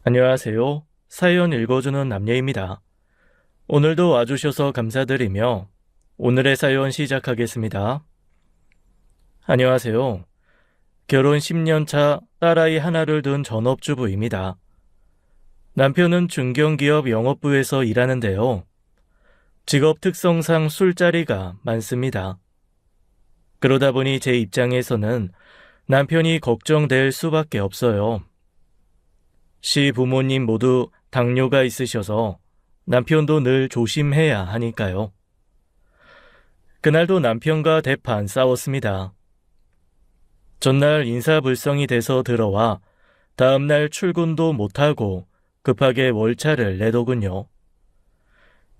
안녕하세요. 사연 읽어주는 남녀입니다. 오늘도 와주셔서 감사드리며 오늘의 사연 시작하겠습니다. 안녕하세요. 결혼 10년 차 딸아이 하나를 둔 전업주부입니다. 남편은 중견기업 영업부에서 일하는데요. 직업 특성상 술자리가 많습니다. 그러다 보니 제 입장에서는 남편이 걱정될 수밖에 없어요. 시부모님 모두 당뇨가 있으셔서 남편도 늘 조심해야 하니까요. 그날도 남편과 대판 싸웠습니다. 전날 인사불성이 돼서 들어와 다음날 출근도 못하고 급하게 월차를 내더군요.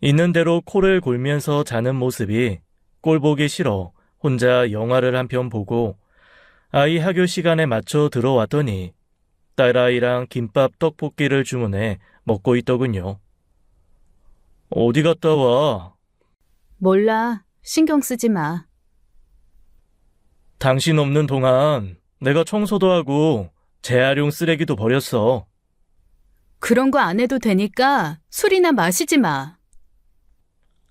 있는 대로 코를 골면서 자는 모습이 꼴보기 싫어 혼자 영화를 한 편 보고 아이 학교 시간에 맞춰 들어왔더니 딸아이랑 김밥 떡볶이를 주문해 먹고 있더군요. 어디 갔다 와? 몰라. 신경 쓰지 마. 당신 없는 동안 내가 청소도 하고 재활용 쓰레기도 버렸어. 그런 거 안 해도 되니까 술이나 마시지 마.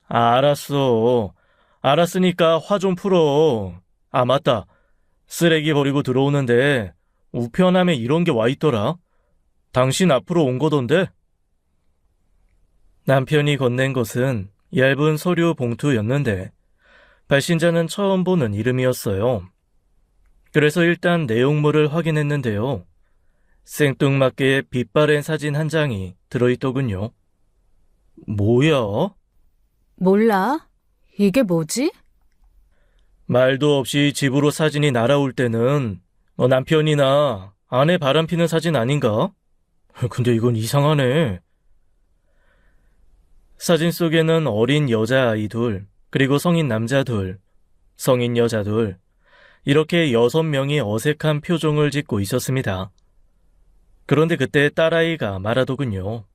알았어. 알았으니까 화 좀 풀어. 아, 맞다. 쓰레기 버리고 들어오는데 우편함에 이런 게 와 있더라. 당신 앞으로 온 거던데? 남편이 건넨 것은 얇은 서류 봉투였는데 발신자는 처음 보는 이름이었어요. 그래서 일단 내용물을 확인했는데요. 생뚱맞게 빛바랜 사진 한 장이 들어있더군요. 뭐야? 몰라. 이게 뭐지? 말도 없이 집으로 사진이 날아올 때는 남편이나 아내 바람피는 사진 아닌가? 근데 이건 이상하네. 사진 속에는 어린 여자아이 둘, 그리고 성인 남자 둘, 성인 여자 둘, 이렇게 6명이 어색한 표정을 짓고 있었습니다. 그런데 그때 딸아이가 말하더군요.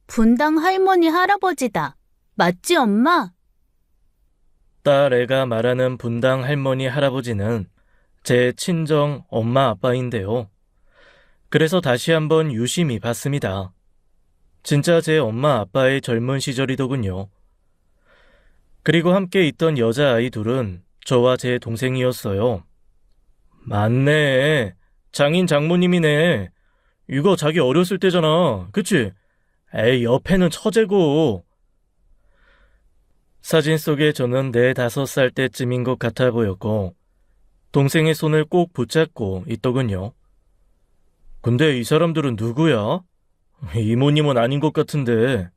분당 할머니 할아버지다. 맞지, 엄마? 딸 애가 말하는 분당 할머니 할아버지는 제 친정 엄마 아빠인데요. 그래서 다시 한번 유심히 봤습니다. 진짜 제 엄마 아빠의 젊은 시절이더군요. 그리고 함께 있던 여자아이 둘은 저와 제 동생이었어요. 맞네. 장인 장모님이네. 이거 자기 어렸을 때잖아. 그치? 에이, 옆에는 처제고. 사진 속에 저는 4, 5살 때쯤인 것 같아 보였고 동생의 손을 꼭 붙잡고 있더군요. 근데 이 사람들은 누구야? 이모님은 아닌 것 같은데.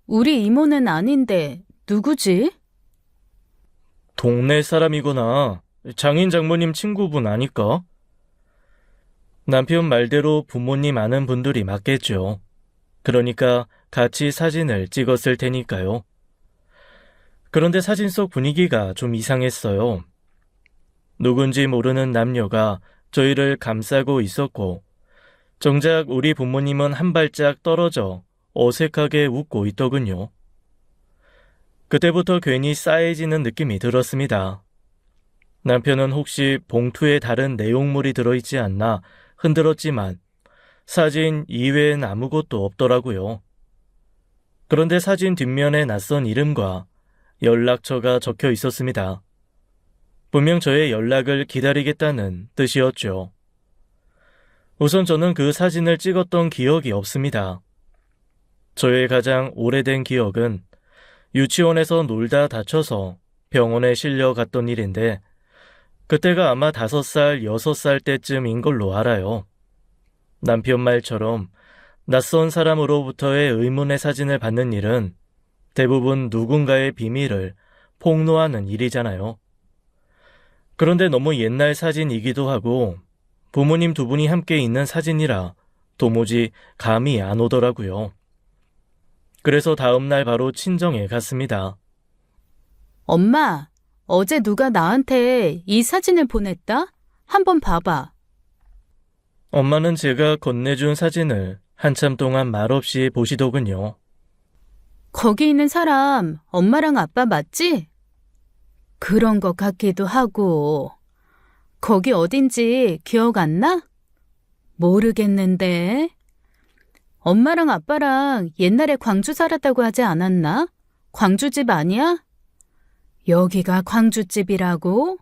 우리 이모는 아닌데 누구지? 동네 사람이거나 장인 장모님 친구분 아닐까? 남편 말대로 부모님 아는 분들이 맞겠죠. 그러니까 같이 사진을 찍었을 테니까요. 그런데 사진 속 분위기가 좀 이상했어요. 누군지 모르는 남녀가 저희를 감싸고 있었고 정작 우리 부모님은 한 발짝 떨어져 어색하게 웃고 있더군요. 그때부터 괜히 싸해지는 느낌이 들었습니다. 남편은 혹시 봉투에 다른 내용물이 들어있지 않나 흔들었지만 사진 이외엔 아무것도 없더라고요. 그런데 사진 뒷면에 낯선 이름과 연락처가 적혀 있었습니다. 분명 저의 연락을 기다리겠다는 뜻이었죠. 우선 저는 그 사진을 찍었던 기억이 없습니다. 저의 가장 오래된 기억은 유치원에서 놀다 다쳐서 병원에 실려갔던 일인데 그때가 아마 5살, 6살 때쯤인 걸로 알아요. 남편 말처럼 낯선 사람으로부터의 의문의 사진을 받는 일은 대부분 누군가의 비밀을 폭로하는 일이잖아요. 그런데 너무 옛날 사진이기도 하고 부모님 두 분이 함께 있는 사진이라 도무지 감이 안 오더라고요. 그래서 다음날 바로 친정에 갔습니다. 엄마, 어제 누가 나한테 이 사진을 보냈다? 한번 봐봐. 엄마는 제가 건네준 사진을 한참 동안 말없이 보시더군요. 거기 있는 사람 엄마랑 아빠 맞지? 그런 것 같기도 하고. 거기 어딘지 기억 안 나? 모르겠는데. 엄마랑 아빠랑 옛날에 광주 살았다고 하지 않았나? 광주집 아니야? 여기가 광주집이라고?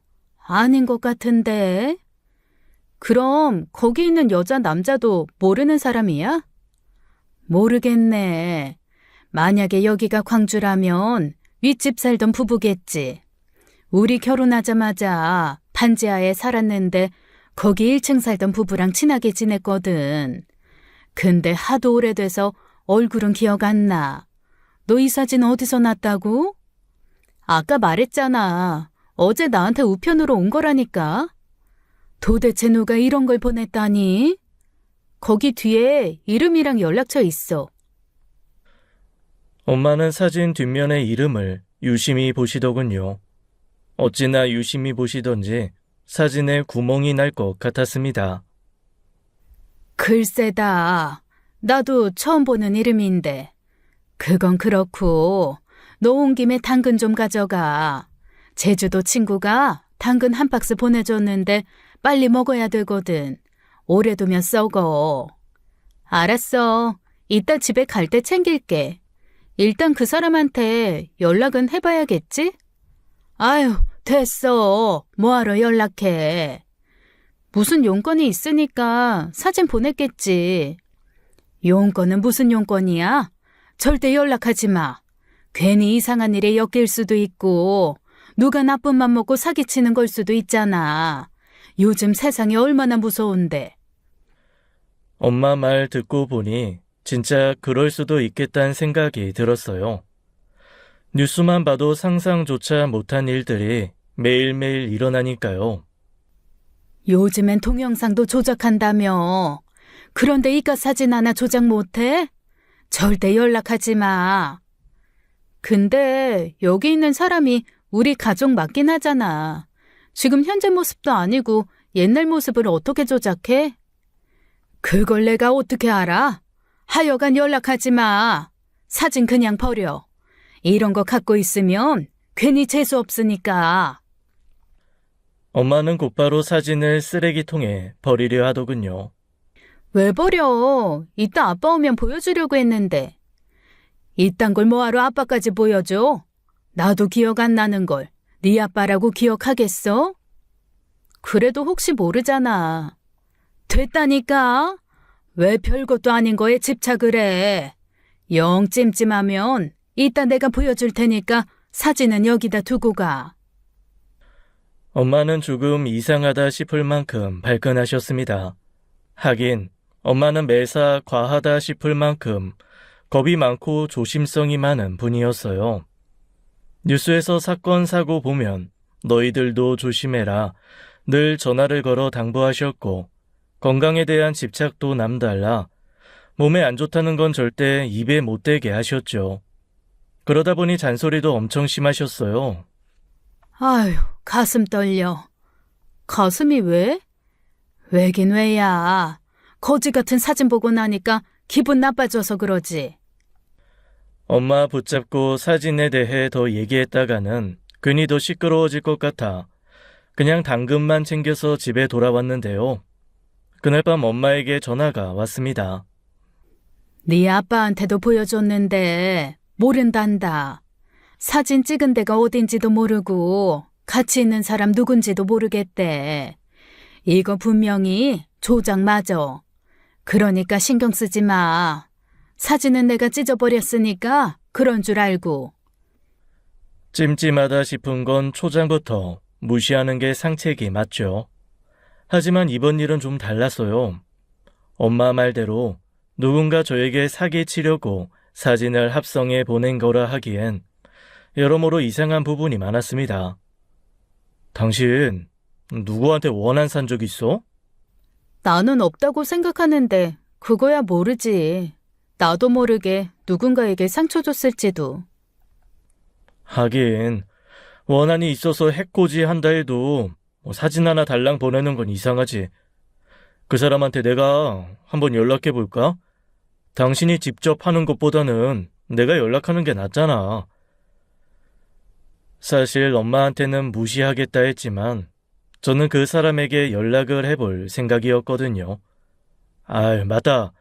아닌 것 같은데. 그럼 거기 있는 여자 남자도 모르는 사람이야? 모르겠네. 만약에 여기가 광주라면 윗집 살던 부부겠지. 우리 결혼하자마자 반지하에 살았는데 거기 1층 살던 부부랑 친하게 지냈거든. 근데 하도 오래돼서 얼굴은 기억 안 나. 너 이 사진 어디서 났다고? 아까 말했잖아. 어제 나한테 우편으로 온 거라니까. 도대체 누가 이런 걸 보냈다니? 거기 뒤에 이름이랑 연락처 있어. 엄마는 사진 뒷면의 이름을 유심히 보시더군요. 어찌나 유심히 보시던지 사진에 구멍이 날 것 같았습니다. 글쎄다. 나도 처음 보는 이름인데. 그건 그렇고 너 온 김에 당근 좀 가져가. 제주도 친구가 당근 한 박스 보내줬는데 빨리 먹어야 되거든. 오래 두면 썩어. 알았어. 이따 집에 갈 때 챙길게. 일단 그 사람한테 연락은 해봐야겠지? 아유, 됐어. 뭐하러 연락해. 무슨 용건이 있으니까 사진 보냈겠지. 용건은 무슨 용건이야? 절대 연락하지 마. 괜히 이상한 일에 엮일 수도 있고 누가 나쁜 맘 먹고 사기치는 걸 수도 있잖아. 요즘 세상이 얼마나 무서운데. 엄마 말 듣고 보니 진짜 그럴 수도 있겠다는 생각이 들었어요. 뉴스만 봐도 상상조차 못한 일들이 매일매일 일어나니까요. 요즘엔 동영상도 조작한다며. 그런데 이깟 사진 하나 조작 못해? 절대 연락하지 마. 근데 여기 있는 사람이 우리 가족 맞긴 하잖아. 지금 현재 모습도 아니고 옛날 모습을 어떻게 조작해? 그걸 내가 어떻게 알아? 하여간 연락하지 마. 사진 그냥 버려. 이런 거 갖고 있으면 괜히 재수 없으니까. 엄마는 곧바로 사진을 쓰레기통에 버리려 하더군요. 왜 버려? 이따 아빠 오면 보여주려고 했는데. 이딴 걸 뭐하러 아빠까지 보여줘? 나도 기억 안 나는 걸 네 아빠라고 기억하겠어? 그래도 혹시 모르잖아. 됐다니까? 왜 별것도 아닌 거에 집착을 해? 영 찜찜하면 이따 내가 보여줄 테니까 사진은 여기다 두고 가. 엄마는 조금 이상하다 싶을 만큼 발끈하셨습니다. 하긴 엄마는 매사 과하다 싶을 만큼 겁이 많고 조심성이 많은 분이었어요. 뉴스에서 사건 사고 보면 너희들도 조심해라 늘 전화를 걸어 당부하셨고 건강에 대한 집착도 남달라 몸에 안 좋다는 건 절대 입에 못 대게 하셨죠. 그러다 보니 잔소리도 엄청 심하셨어요. 아휴, 가슴 떨려. 가슴이 왜? 왜긴 왜야. 거지 같은 사진 보고 나니까 기분 나빠져서 그러지. 엄마 붙잡고 사진에 대해 더 얘기했다가는 괜히 더 시끄러워질 것 같아 그냥 당근만 챙겨서 집에 돌아왔는데요. 그날 밤 엄마에게 전화가 왔습니다. 네 아빠한테도 보여줬는데 모른단다. 사진 찍은 데가 어딘지도 모르고 같이 있는 사람 누군지도 모르겠대. 이거 분명히 조작 맞아. 그러니까 신경 쓰지 마. 사진은 내가 찢어버렸으니까 그런 줄 알고. 찜찜하다 싶은 건 초장부터 무시하는 게 상책이 맞죠. 하지만 이번 일은 좀 달랐어요. 엄마 말대로 누군가 저에게 사기치려고 사진을 합성해 보낸 거라 하기엔 여러모로 이상한 부분이 많았습니다. 당신 누구한테 원한 산 적 있어? 나는 없다고 생각하는데 그거야 모르지. 나도 모르게 누군가에게 상처 줬을지도. 하긴 원한이 있어서 해코지 한다 해도 사진 하나 달랑 보내는 건 이상하지. 그 사람한테 내가 한번 연락해 볼까? 당신이 직접 하는 것보다는 내가 연락하는 게 낫잖아. 사실 엄마한테는 무시하겠다 했지만 저는 그 사람에게 연락을 해볼 생각이었거든요. 아, 맞다.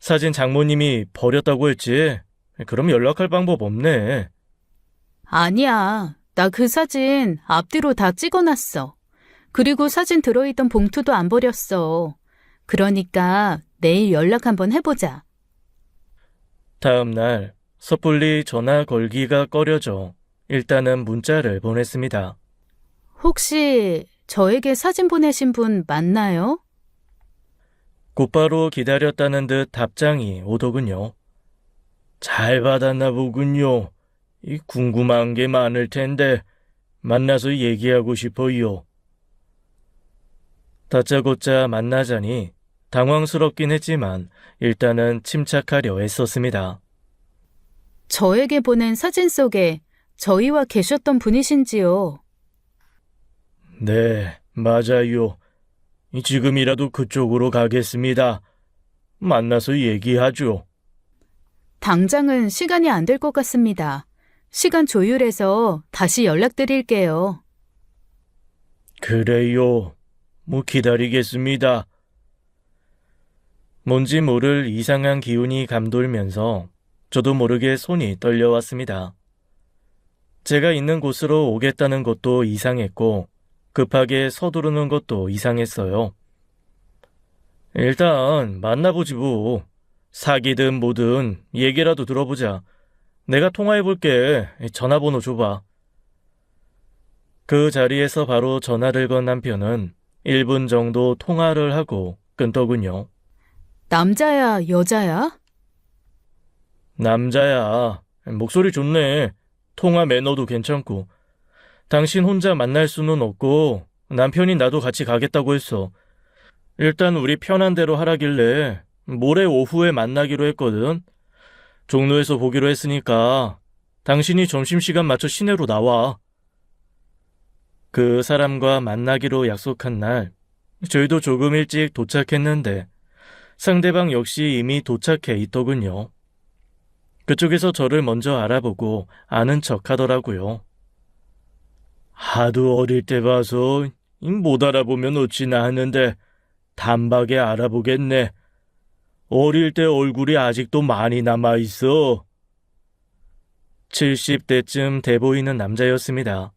사진 장모님이 버렸다고 했지? 그럼 연락할 방법 없네. 아니야. 나 그 사진 앞뒤로 다 찍어놨어. 그리고 사진 들어있던 봉투도 안 버렸어. 그러니까 내일 연락 한번 해보자. 다음 날 섣불리 전화 걸기가 꺼려져 일단은 문자를 보냈습니다. 혹시 저에게 사진 보내신 분 맞나요? 곧바로 기다렸다는 듯 답장이 오더군요. 잘 받았나 보군요. 이 궁금한 게 많을 텐데 만나서 얘기하고 싶어요. 다짜고짜 만나자니 당황스럽긴 했지만 일단은 침착하려 애썼습니다. 저에게 보낸 사진 속에 저희와 계셨던 분이신지요? 네, 맞아요. 지금이라도 그쪽으로 가겠습니다. 만나서 얘기하죠. 당장은 시간이 안 될 것 같습니다. 시간 조율해서 다시 연락드릴게요. 그래요. 기다리겠습니다. 뭔지 모를 이상한 기운이 감돌면서 저도 모르게 손이 떨려왔습니다. 제가 있는 곳으로 오겠다는 것도 이상했고 급하게 서두르는 것도 이상했어요. 일단 만나보지 뭐. 사귀든 뭐든 얘기라도 들어보자. 내가 통화해볼게. 전화번호 줘봐. 그 자리에서 바로 전화를 건 남편은 1분 정도 통화를 하고 끊더군요. 남자야, 여자야? 남자야. 목소리 좋네. 통화 매너도 괜찮고. 당신 혼자 만날 수는 없고 남편이 나도 같이 가겠다고 했어. 일단 우리 편한 대로 하라길래 모레 오후에 만나기로 했거든. 종로에서 보기로 했으니까 당신이 점심시간 맞춰 시내로 나와. 그 사람과 만나기로 약속한 날 저희도 조금 일찍 도착했는데 상대방 역시 이미 도착해 있더군요. 그쪽에서 저를 먼저 알아보고 아는 척 하더라고요. 하도 어릴 때 봐서 못 알아보면 어찌나 하는데 단박에 알아보겠네. 어릴 때 얼굴이 아직도 많이 남아있어. 70대쯤 돼 보이는 남자였습니다.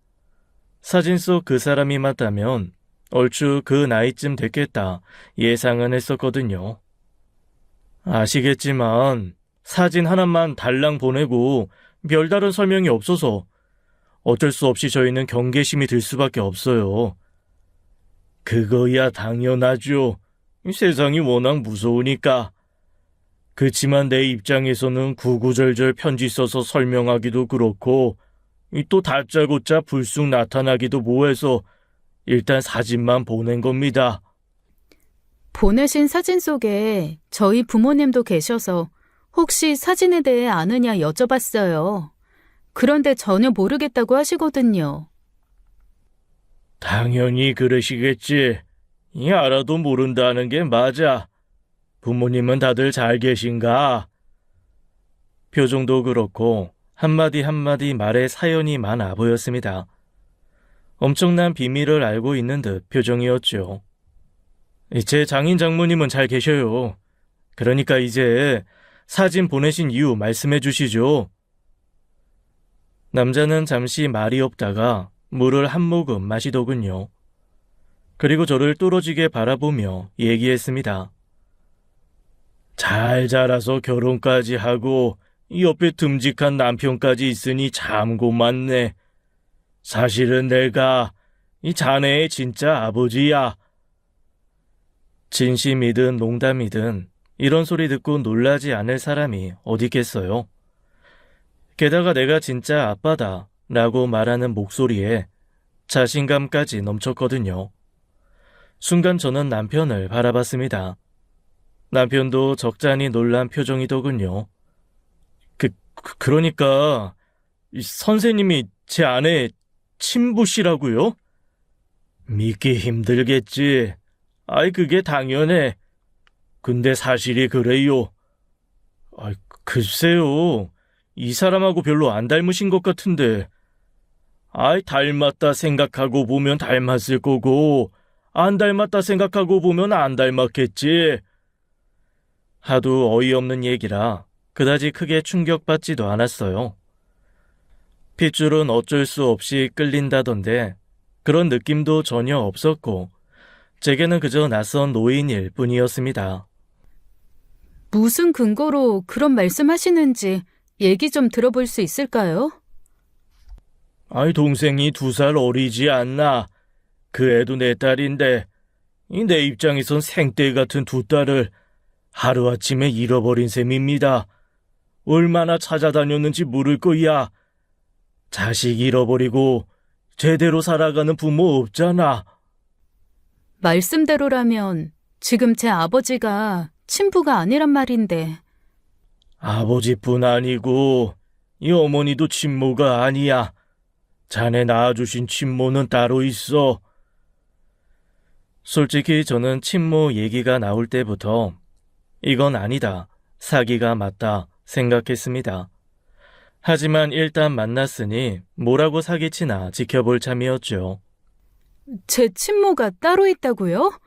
사진 속 그 사람이 맞다면 얼추 그 나이쯤 됐겠다 예상은 했었거든요. 아시겠지만 사진 하나만 달랑 보내고 별다른 설명이 없어서 어쩔 수 없이 저희는 경계심이 들 수밖에 없어요. 그거야 당연하죠. 세상이 워낙 무서우니까. 그치만 내 입장에서는 구구절절 편지 써서 설명하기도 그렇고 또 다짜고짜 불쑥 나타나기도 뭐해서 일단 사진만 보낸 겁니다. 보내신 사진 속에 저희 부모님도 계셔서 혹시 사진에 대해 아느냐 여쭤봤어요. 그런데 전혀 모르겠다고 하시거든요. 당연히 그러시겠지. 알아도 모른다는 게 맞아. 부모님은 다들 잘 계신가? 표정도 그렇고 한마디 한마디 말에 사연이 많아 보였습니다. 엄청난 비밀을 알고 있는 듯 표정이었죠. 제 장인 장모님은 잘 계셔요. 그러니까 이제 사진 보내신 이유 말씀해 주시죠. 남자는 잠시 말이 없다가 물을 한 모금 마시더군요. 그리고 저를 뚫어지게 바라보며 얘기했습니다. 잘 자라서 결혼까지 하고 옆에 듬직한 남편까지 있으니 참 고맙네. 사실은 내가 이 자네의 진짜 아버지야. 진심이든 농담이든 이런 소리 듣고 놀라지 않을 사람이 어디 있겠어요. 게다가 내가 진짜 아빠다 라고 말하는 목소리에 자신감까지 넘쳤거든요. 순간 저는 남편을 바라봤습니다. 남편도 적잖이 놀란 표정이더군요. 그러니까 선생님이 제 아내 친부시라고요? 믿기 힘들겠지. 아이 그게 당연해. 근데 사실이 그래요. 글쎄요. 이 사람하고 별로 안 닮으신 것 같은데. 닮았다 생각하고 보면 닮았을 거고 안 닮았다 생각하고 보면 안 닮았겠지. 하도 어이없는 얘기라 그다지 크게 충격받지도 않았어요. 핏줄은 어쩔 수 없이 끌린다던데 그런 느낌도 전혀 없었고 제게는 그저 낯선 노인일 뿐이었습니다. 무슨 근거로 그런 말씀하시는지 얘기 좀 들어볼 수 있을까요? 아이, 동생이 2살 어리지 않나. 그 애도 내 딸인데 내 입장에선 생떼 같은 2딸을 하루아침에 잃어버린 셈입니다. 얼마나 찾아다녔는지 모를 거야. 자식 잃어버리고 제대로 살아가는 부모 없잖아. 말씀대로라면 지금 제 아버지가 친부가 아니란 말인데. 아버지뿐 아니고 이 어머니도 친모가 아니야. 자네 낳아주신 친모는 따로 있어. 솔직히 저는 친모 얘기가 나올 때부터 이건 아니다, 사기가 맞다 생각했습니다. 하지만 일단 만났으니 뭐라고 사기치나 지켜볼 참이었죠. 제 친모가 따로 있다고요?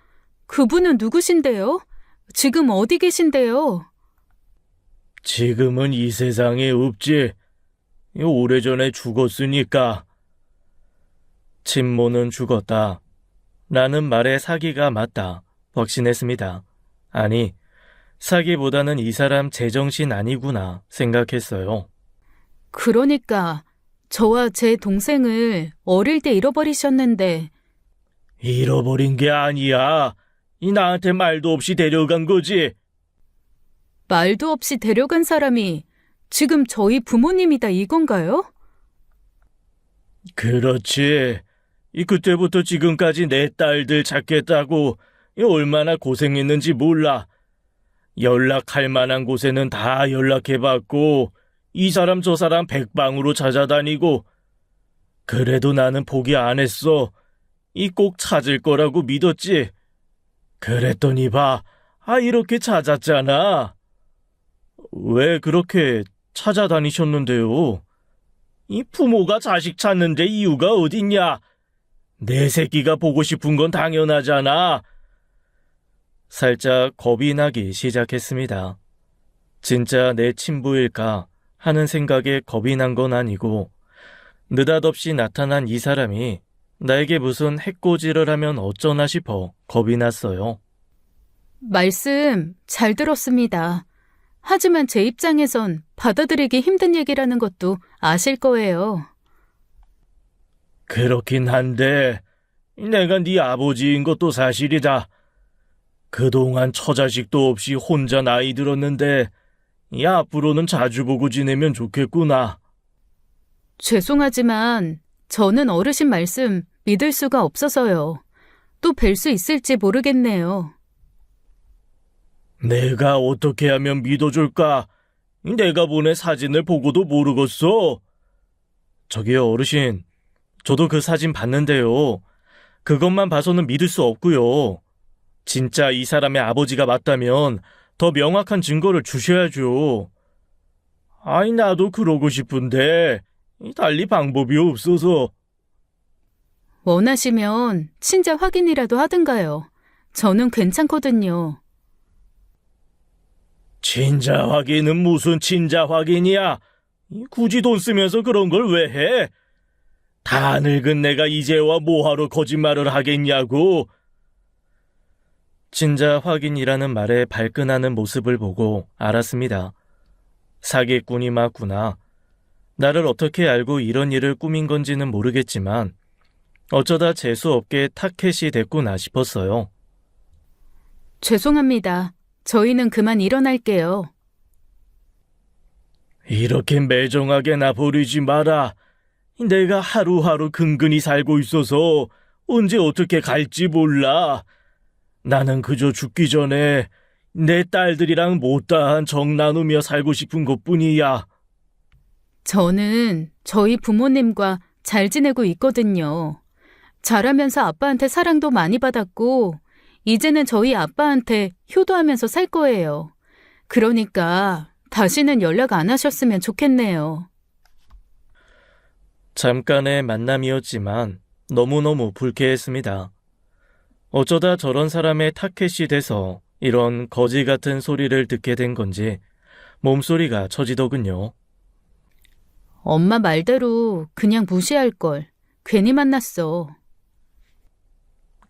그분은 누구신데요? 지금 어디 계신데요? 지금은 이 세상에 없지. 오래전에 죽었으니까. 친모는 죽었다. 라는 말에 사기가 맞다 확신했습니다. 아니, 사기보다는 이 사람 제정신 아니구나 생각했어요. 그러니까 저와 제 동생을 어릴 때 잃어버리셨는데. 잃어버린 게 아니야. 나한테 말도 없이 데려간 거지. 말도 없이 데려간 사람이 지금 저희 부모님이다 이건가요? 그렇지. 그때부터 지금까지 내 딸들 찾겠다고 얼마나 고생했는지 몰라. 연락할 만한 곳에는 다 연락해봤고 이 사람 저 사람 백방으로 찾아다니고 그래도 나는 포기 안 했어. 꼭 찾을 거라고 믿었지. 그랬더니 봐. 이렇게 찾았잖아. 왜 그렇게 찾아다니셨는데요? 이 부모가 자식 찾는데 이유가 어딨냐? 내 새끼가 보고 싶은 건 당연하잖아. 살짝 겁이 나기 시작했습니다. 진짜 내 친부일까 하는 생각에 겁이 난 건 아니고 느닷없이 나타난 이 사람이 나에게 무슨 해코지를 하면 어쩌나 싶어 겁이 났어요. 말씀 잘 들었습니다. 하지만 제 입장에선 받아들이기 힘든 얘기라는 것도 아실 거예요. 그렇긴 한데 내가 네 아버지인 것도 사실이다. 그동안 처자식도 없이 혼자 나이 들었는데 앞으로는 자주 보고 지내면 좋겠구나. 죄송하지만 저는 어르신 말씀 믿을 수가 없어서요. 또 뵐 수 있을지 모르겠네요. 내가 어떻게 하면 믿어줄까? 내가 보낸 사진을 보고도 모르겠어. 저기요, 어르신. 저도 그 사진 봤는데요. 그것만 봐서는 믿을 수 없고요. 진짜 이 사람의 아버지가 맞다면 더 명확한 증거를 주셔야죠. 나도 그러고 싶은데 달리 방법이 없어서. 원하시면 친자 확인이라도 하든가요. 저는 괜찮거든요. 친자 확인은 무슨 친자 확인이야? 굳이 돈 쓰면서 그런 걸 왜 해? 다 늙은 내가 이제와 뭐하러 거짓말을 하겠냐고. 친자 확인이라는 말에 발끈하는 모습을 보고 알았습니다. 사기꾼이 맞구나. 나를 어떻게 알고 이런 일을 꾸민 건지는 모르겠지만 어쩌다 재수없게 타켓이 됐구나 싶었어요. 죄송합니다. 저희는 그만 일어날게요. 이렇게 매정하게 나 버리지 마라. 내가 하루하루 근근히 살고 있어서 언제 어떻게 갈지 몰라. 나는 그저 죽기 전에 내 딸들이랑 못다한 정 나누며 살고 싶은 것뿐이야. 저는 저희 부모님과 잘 지내고 있거든요. 자라면서 아빠한테 사랑도 많이 받았고 이제는 저희 아빠한테 효도하면서 살 거예요. 그러니까 다시는 연락 안 하셨으면 좋겠네요. 잠깐의 만남이었지만 너무너무 불쾌했습니다. 어쩌다 저런 사람의 타켓이 돼서 이런 거지 같은 소리를 듣게 된 건지 몸소리가 처지더군요. 엄마 말대로 그냥 무시할 걸. 괜히 만났어.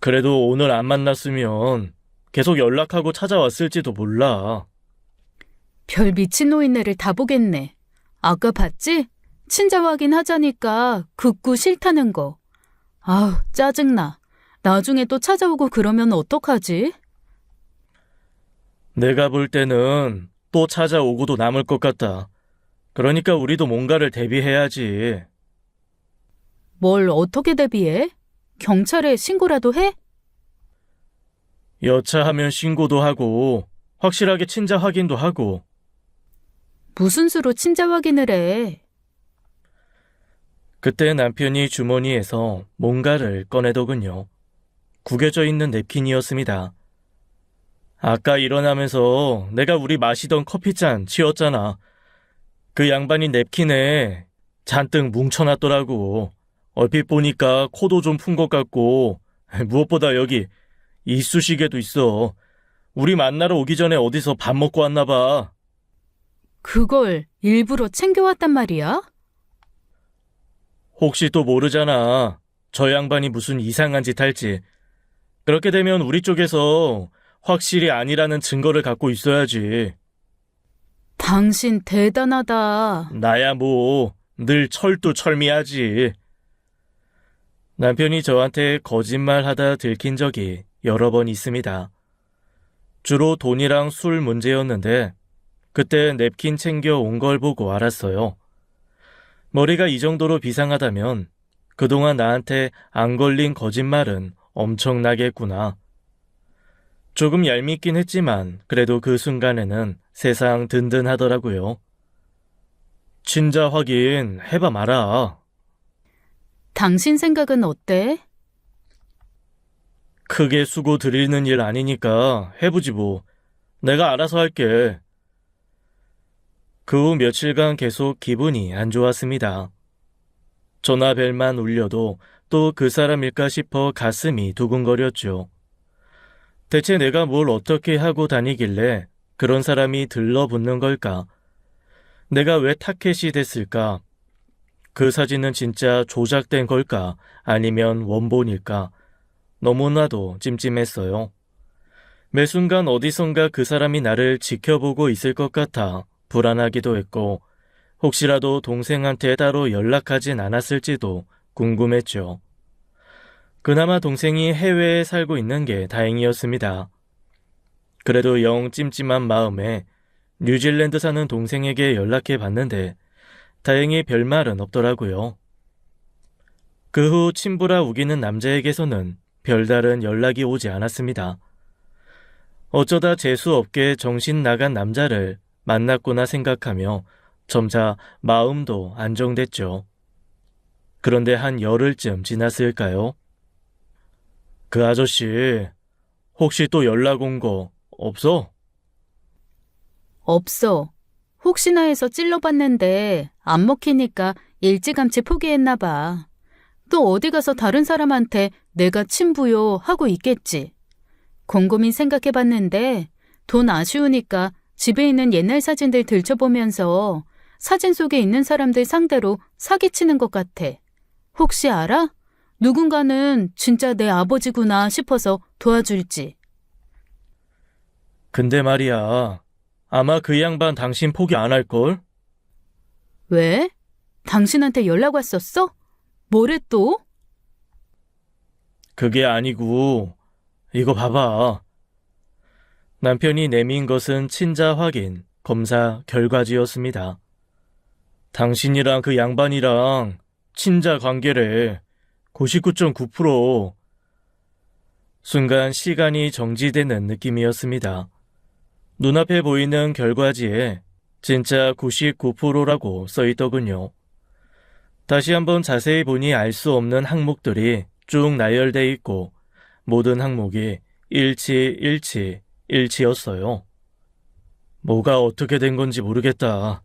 그래도 오늘 안 만났으면 계속 연락하고 찾아왔을지도 몰라. 별 미친 노인네를 다 보겠네. 아까 봤지? 친자 확인하자니까 극구 싫다는 거. 아우, 짜증나. 나중에 또 찾아오고 그러면 어떡하지? 내가 볼 때는 또 찾아오고도 남을 것 같다. 그러니까 우리도 뭔가를 대비해야지. 뭘 어떻게 대비해? 경찰에 신고라도 해? 여차하면 신고도 하고 확실하게 친자 확인도 하고. 무슨 수로 친자 확인을 해? 그때 남편이 주머니에서 뭔가를 꺼내더군요. 구겨져 있는 냅킨이었습니다. 아까 일어나면서 내가 우리 마시던 커피잔 치웠잖아. 그 양반이 냅킨에 잔뜩 뭉쳐놨더라고. 얼핏 보니까 코도 좀 푼 것 같고 무엇보다 여기 이쑤시개도 있어. 우리 만나러 오기 전에 어디서 밥 먹고 왔나 봐. 그걸 일부러 챙겨왔단 말이야? 혹시 또 모르잖아. 저 양반이 무슨 이상한 짓 할지. 그렇게 되면 우리 쪽에서 확실히 아니라는 증거를 갖고 있어야지. 당신 대단하다. 나야 뭐 늘 철두철미하지. 남편이 저한테 거짓말하다 들킨 적이 여러 번 있습니다. 주로 돈이랑 술 문제였는데 그때 냅킨 챙겨 온 걸 보고 알았어요. 머리가 이 정도로 비상하다면 그동안 나한테 안 걸린 거짓말은 엄청나겠구나. 조금 얄밉긴 했지만 그래도 그 순간에는 세상 든든하더라고요. 친자 확인 해봐 마라. 당신 생각은 어때? 크게 수고 드리는 일 아니니까 해보지 뭐. 내가 알아서 할게. 그 후 며칠간 계속 기분이 안 좋았습니다. 전화벨만 울려도 또 그 사람일까 싶어 가슴이 두근거렸죠. 대체 내가 뭘 어떻게 하고 다니길래 그런 사람이 들러붙는 걸까? 내가 왜 타켓이 됐을까? 그 사진은 진짜 조작된 걸까? 아니면 원본일까? 너무나도 찜찜했어요. 매 순간 어디선가 그 사람이 나를 지켜보고 있을 것 같아 불안하기도 했고 혹시라도 동생한테 따로 연락하진 않았을지도 궁금했죠. 그나마 동생이 해외에 살고 있는 게 다행이었습니다. 그래도 영 찜찜한 마음에 뉴질랜드 사는 동생에게 연락해 봤는데 다행히 별말은 없더라고요. 그 후 친부라 우기는 남자에게서는 별다른 연락이 오지 않았습니다. 어쩌다 재수없게 정신 나간 남자를 만났구나 생각하며 점차 마음도 안정됐죠. 그런데 한 열흘쯤 지났을까요? 그 아저씨 혹시 또 연락 온 거 없어? 없어. 혹시나 해서 찔러봤는데 안 먹히니까 일찌감치 포기했나 봐. 또 어디 가서 다른 사람한테 내가 친부요 하고 있겠지. 곰곰이 생각해봤는데 돈 아쉬우니까 집에 있는 옛날 사진들 들춰보면서 사진 속에 있는 사람들 상대로 사기치는 것 같아. 혹시 알아? 누군가는 진짜 내 아버지구나 싶어서 도와줄지. 근데 말이야, 아마 그 양반 당신 포기 안 할걸? 왜? 당신한테 연락 왔었어? 뭐래 또? 그게 아니고 이거 봐봐. 남편이 내민 것은 친자 확인 검사 결과지였습니다. 당신이랑 그 양반이랑 친자 관계래. 99.9%. 순간 시간이 정지되는 느낌이었습니다. 눈앞에 보이는 결과지에 진짜 99%라고 써있더군요. 다시 한번 자세히 보니 알 수 없는 항목들이 쭉 나열돼 있고 모든 항목이 일치였어요. 뭐가 어떻게 된 건지 모르겠다.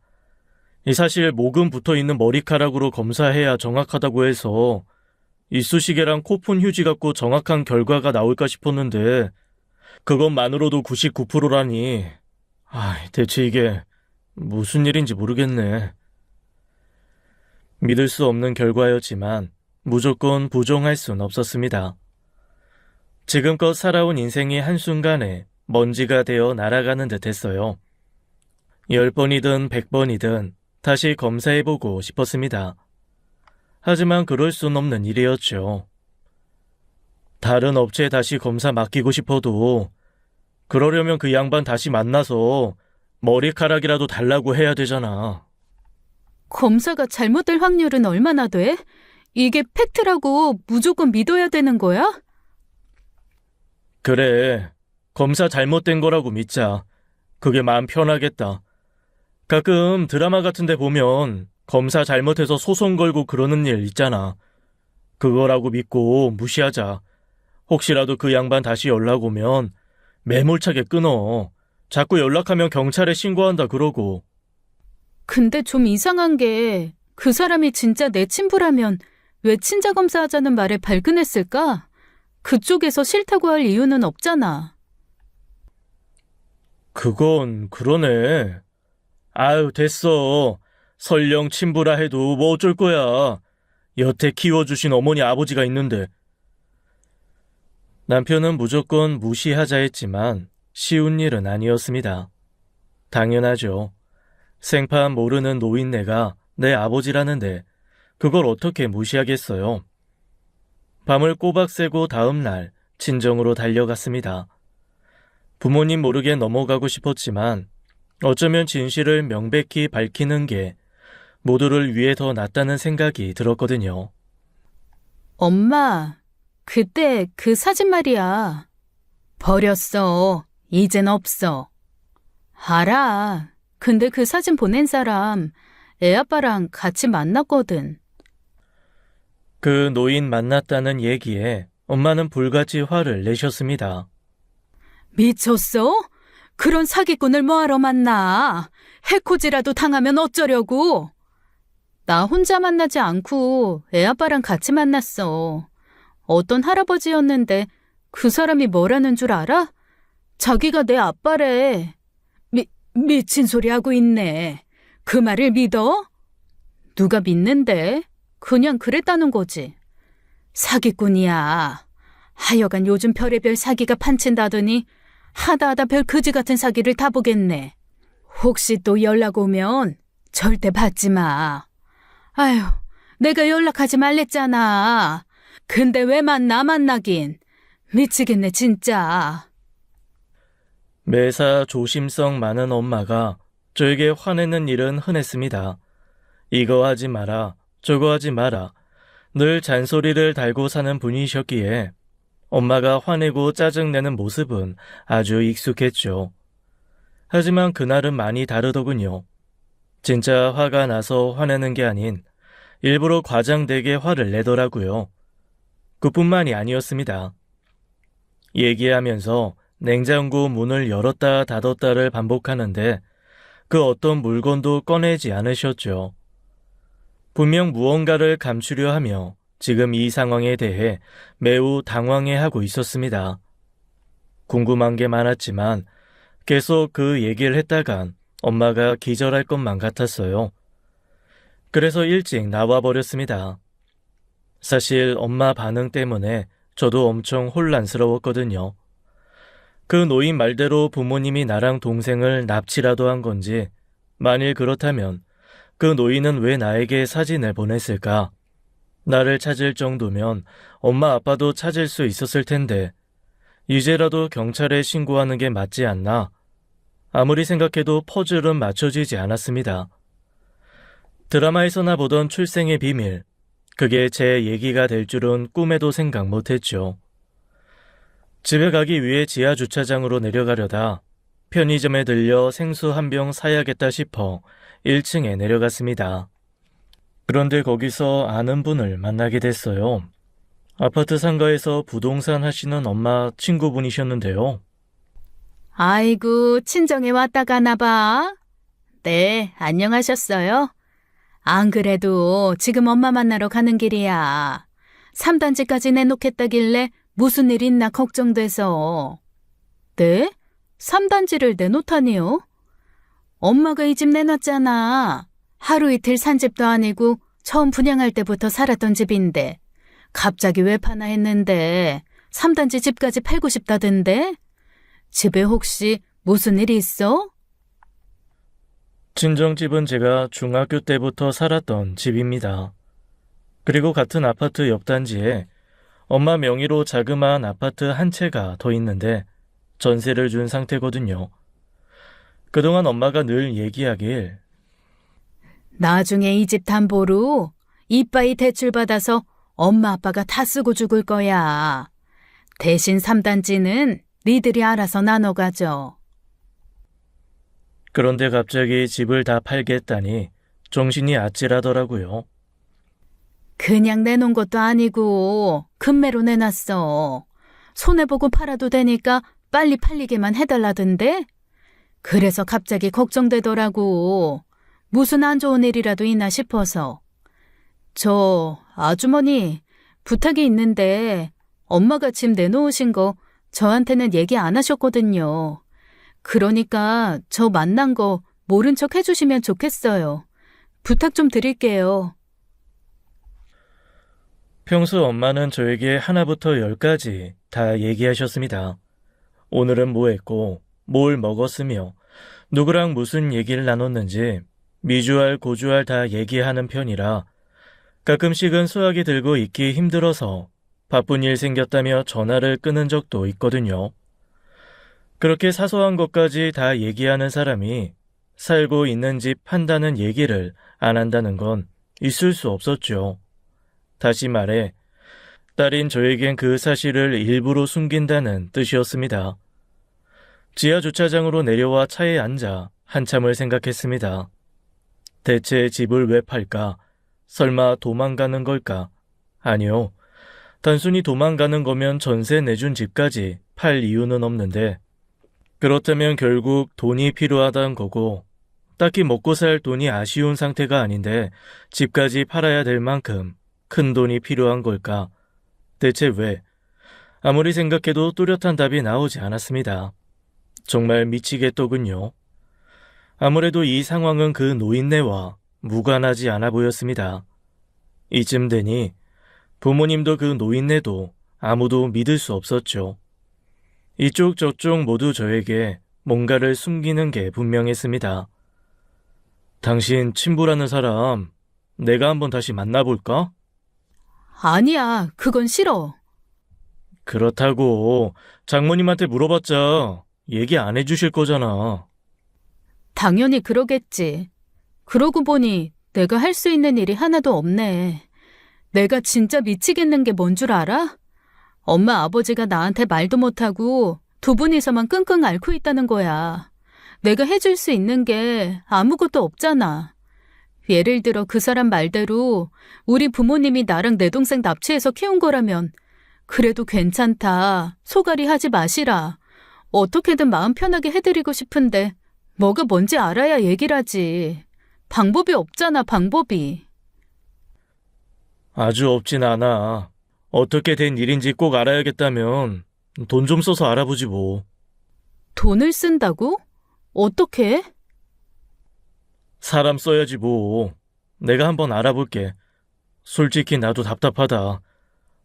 이 사실 목은 붙어있는 머리카락으로 검사해야 정확하다고 해서 이쑤시개랑 코푼 휴지 갖고 정확한 결과가 나올까 싶었는데 그것만으로도 99%라니. 대체 이게 무슨 일인지 모르겠네. 믿을 수 없는 결과였지만 무조건 부정할 순 없었습니다. 지금껏 살아온 인생이 한순간에 먼지가 되어 날아가는 듯 했어요. 10번이든 100번이든 다시 검사해보고 싶었습니다. 하지만 그럴 순 없는 일이었죠. 다른 업체에 다시 검사 맡기고 싶어도 그러려면 그 양반 다시 만나서 머리카락이라도 달라고 해야 되잖아. 검사가 잘못될 확률은 얼마나 돼? 이게 팩트라고 무조건 믿어야 되는 거야? 그래, 검사 잘못된 거라고 믿자. 그게 마음 편하겠다. 가끔 드라마 같은 데 보면 검사 잘못해서 소송 걸고 그러는 일 있잖아. 그거라고 믿고 무시하자. 혹시라도 그 양반 다시 연락 오면 매몰차게 끊어. 자꾸 연락하면 경찰에 신고한다 그러고. 근데 좀 이상한 게 그 사람이 진짜 내 친부라면 왜 친자 검사하자는 말에 발끈했을까? 그쪽에서 싫다고 할 이유는 없잖아. 그건 그러네. 아유, 됐어. 설령 친부라 해도 뭐 어쩔 거야. 여태 키워주신 어머니 아버지가 있는데. 남편은 무조건 무시하자 했지만 쉬운 일은 아니었습니다. 당연하죠. 생판 모르는 노인네가 내 아버지라는데 그걸 어떻게 무시하겠어요. 밤을 꼬박 새고 다음 날 친정으로 달려갔습니다. 부모님 모르게 넘어가고 싶었지만 어쩌면 진실을 명백히 밝히는 게 모두를 위해 더 낫다는 생각이 들었거든요. 엄마, 그때 그 사진 말이야. 버렸어. 이젠 없어. 알아. 근데 그 사진 보낸 사람 애아빠랑 같이 만났거든. 그 노인 만났다는 얘기에 엄마는 불같이 화를 내셨습니다. 미쳤어? 그런 사기꾼을 뭐하러 만나? 해코지라도 당하면 어쩌려고? 나 혼자 만나지 않고 애아빠랑 같이 만났어. 어떤 할아버지였는데 그 사람이 뭐라는 줄 알아? 자기가 내 아빠래. 미친 소리 하고 있네. 그 말을 믿어? 누가 믿는데? 그냥 그랬다는 거지. 사기꾼이야. 하여간 요즘 별의별 사기가 판친다더니 하다하다 별 그지 같은 사기를 다 보겠네. 혹시 또 연락 오면 절대 받지 마. 아휴, 내가 연락하지 말랬잖아. 근데 왜 만나긴. 미치겠네 진짜. 매사 조심성 많은 엄마가 저에게 화내는 일은 흔했습니다. 이거 하지 마라, 저거 하지 마라. 늘 잔소리를 달고 사는 분이셨기에 엄마가 화내고 짜증내는 모습은 아주 익숙했죠. 하지만 그날은 많이 다르더군요. 진짜 화가 나서 화내는 게 아닌 일부러 과장되게 화를 내더라고요. 그뿐만이 아니었습니다. 얘기하면서 냉장고 문을 열었다 닫았다를 반복하는데 그 어떤 물건도 꺼내지 않으셨죠. 분명 무언가를 감추려 하며 지금 이 상황에 대해 매우 당황해하고 있었습니다. 궁금한 게 많았지만 계속 그 얘기를 했다간 엄마가 기절할 것만 같았어요. 그래서 일찍 나와버렸습니다. 사실 엄마 반응 때문에 저도 엄청 혼란스러웠거든요. 그 노인 말대로 부모님이 나랑 동생을 납치라도 한 건지, 만일 그렇다면 그 노인은 왜 나에게 사진을 보냈을까? 나를 찾을 정도면 엄마 아빠도 찾을 수 있었을 텐데 이제라도 경찰에 신고하는 게 맞지 않나? 아무리 생각해도 퍼즐은 맞춰지지 않았습니다. 드라마에서나 보던 출생의 비밀, 그게 제 얘기가 될 줄은 꿈에도 생각 못했죠. 집에 가기 위해 지하 주차장으로 내려가려다 편의점에 들려 생수 한 병 사야겠다 싶어 1층에 내려갔습니다. 그런데 거기서 아는 분을 만나게 됐어요. 아파트 상가에서 부동산 하시는 엄마 친구분이셨는데요. 아이고, 친정에 왔다 가나 봐. 네, 안녕하셨어요? 안 그래도 지금 엄마 만나러 가는 길이야. 3단지까지 내놓겠다길래 무슨 일 있나 걱정돼서. 네? 3단지를 내놓다니요? 엄마가 이 집 내놨잖아. 하루 이틀 산 집도 아니고 처음 분양할 때부터 살았던 집인데 갑자기 왜 파나 했는데 3단지 집까지 팔고 싶다던데? 집에 혹시 무슨 일이 있어? 친정집은 제가 중학교 때부터 살았던 집입니다. 그리고 같은 아파트 옆 단지에 엄마 명의로 자그마한 아파트 한 채가 더 있는데 전세를 준 상태거든요. 그동안 엄마가 늘 얘기하길 나중에 이 집 담보로 이빠이 대출 받아서 엄마 아빠가 다 쓰고 죽을 거야. 대신 3단지는 니들이 알아서 나눠 가져. 그런데 갑자기 집을 다 팔겠다니 정신이 아찔하더라고요. 그냥 내놓은 것도 아니고 금매로 내놨어. 손해보고 팔아도 되니까 빨리 팔리게만 해달라던데? 그래서 갑자기 걱정되더라고. 무슨 안 좋은 일이라도 있나 싶어서. 저 아주머니 부탁이 있는데 엄마가 집 내놓으신 거 저한테는 얘기 안 하셨거든요. 그러니까 저 만난 거 모른 척 해주시면 좋겠어요. 부탁 좀 드릴게요. 평소 엄마는 저에게 하나부터 열까지 다 얘기하셨습니다. 오늘은 뭐 했고, 뭘 먹었으며, 누구랑 무슨 얘기를 나눴는지 미주알 고주알 다 얘기하는 편이라 가끔씩은 수화기 들고 있기 힘들어서 바쁜 일 생겼다며 전화를 끊은 적도 있거든요. 그렇게 사소한 것까지 다 얘기하는 사람이 살고 있는 집 판다는 얘기를 안 한다는 건 있을 수 없었죠. 다시 말해 딸인 저에겐 그 사실을 일부러 숨긴다는 뜻이었습니다. 지하 주차장으로 내려와 차에 앉아 한참을 생각했습니다. 대체 집을 왜 팔까? 설마 도망가는 걸까? 아니요. 단순히 도망가는 거면 전세 내준 집까지 팔 이유는 없는데 그렇다면 결국 돈이 필요하다는 거고 딱히 먹고 살 돈이 아쉬운 상태가 아닌데 집까지 팔아야 될 만큼 큰 돈이 필요한 걸까? 대체 왜? 아무리 생각해도 뚜렷한 답이 나오지 않았습니다. 정말 미치겠더군요. 아무래도 이 상황은 그 노인네와 무관하지 않아 보였습니다. 이쯤 되니 부모님도 그 노인네도 아무도 믿을 수 없었죠. 이쪽 저쪽 모두 저에게 뭔가를 숨기는 게 분명했습니다. 당신 친부라는 사람 내가 한번 다시 만나볼까? 아니야, 그건 싫어. 그렇다고 장모님한테 물어봤자 얘기 안 해주실 거잖아. 당연히 그러겠지. 그러고 보니 내가 할 수 있는 일이 하나도 없네. 내가 진짜 미치겠는 게 뭔 줄 알아? 엄마 아버지가 나한테 말도 못하고 두 분이서만 끙끙 앓고 있다는 거야. 내가 해줄 수 있는 게 아무것도 없잖아. 예를 들어 그 사람 말대로 우리 부모님이 나랑 내 동생 납치해서 키운 거라면 그래도 괜찮다. 소갈이 하지 마시라. 어떻게든 마음 편하게 해드리고 싶은데 뭐가 뭔지 알아야 얘기를 하지. 방법이 없잖아, 방법이. 아주 없진 않아. 어떻게 된 일인지 꼭 알아야겠다면 돈 좀 써서 알아보지 뭐. 돈을 쓴다고? 어떻게? 사람 써야지 뭐. 내가 한번 알아볼게. 솔직히 나도 답답하다.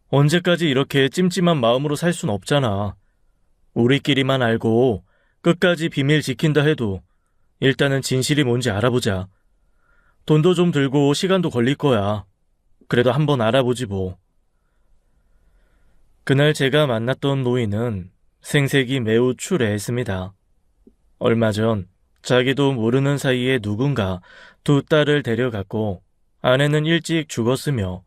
언제까지 이렇게 찜찜한 마음으로 살 순 없잖아. 우리끼리만 알고 끝까지 비밀 지킨다 해도 일단은 진실이 뭔지 알아보자. 돈도 좀 들고 시간도 걸릴 거야. 그래도 한번 알아보지 뭐. 그날 제가 만났던 노인은 생색이 매우 추레했습니다. 얼마 전 자기도 모르는 사이에 누군가 두 딸을 데려갔고 아내는 일찍 죽었으며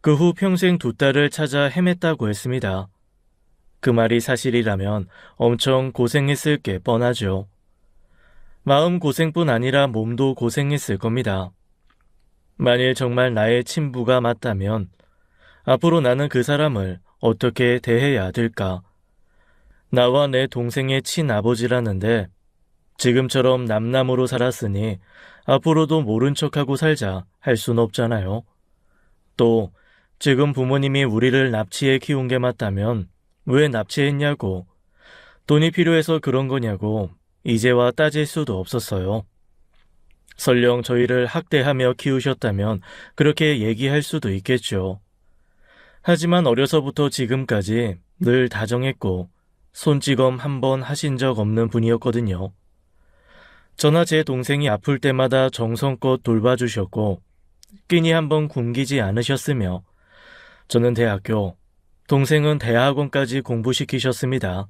그 후 평생 두 딸을 찾아 헤맸다고 했습니다. 그 말이 사실이라면 엄청 고생했을 게 뻔하죠. 마음 고생뿐 아니라 몸도 고생했을 겁니다. 만일 정말 나의 친부가 맞다면 앞으로 나는 그 사람을 어떻게 대해야 될까? 나와 내 동생의 친아버지라는데 지금처럼 남남으로 살았으니 앞으로도 모른 척하고 살자 할 순 없잖아요. 또 지금 부모님이 우리를 납치해 키운 게 맞다면 왜 납치했냐고, 돈이 필요해서 그런 거냐고 이제와 따질 수도 없었어요. 설령 저희를 학대하며 키우셨다면 그렇게 얘기할 수도 있겠죠. 하지만 어려서부터 지금까지 늘 다정했고 손찌검 한 번 하신 적 없는 분이었거든요. 저나 제 동생이 아플 때마다 정성껏 돌봐주셨고 끼니 한 번 굶기지 않으셨으며 저는 대학교, 동생은 대학원까지 공부시키셨습니다.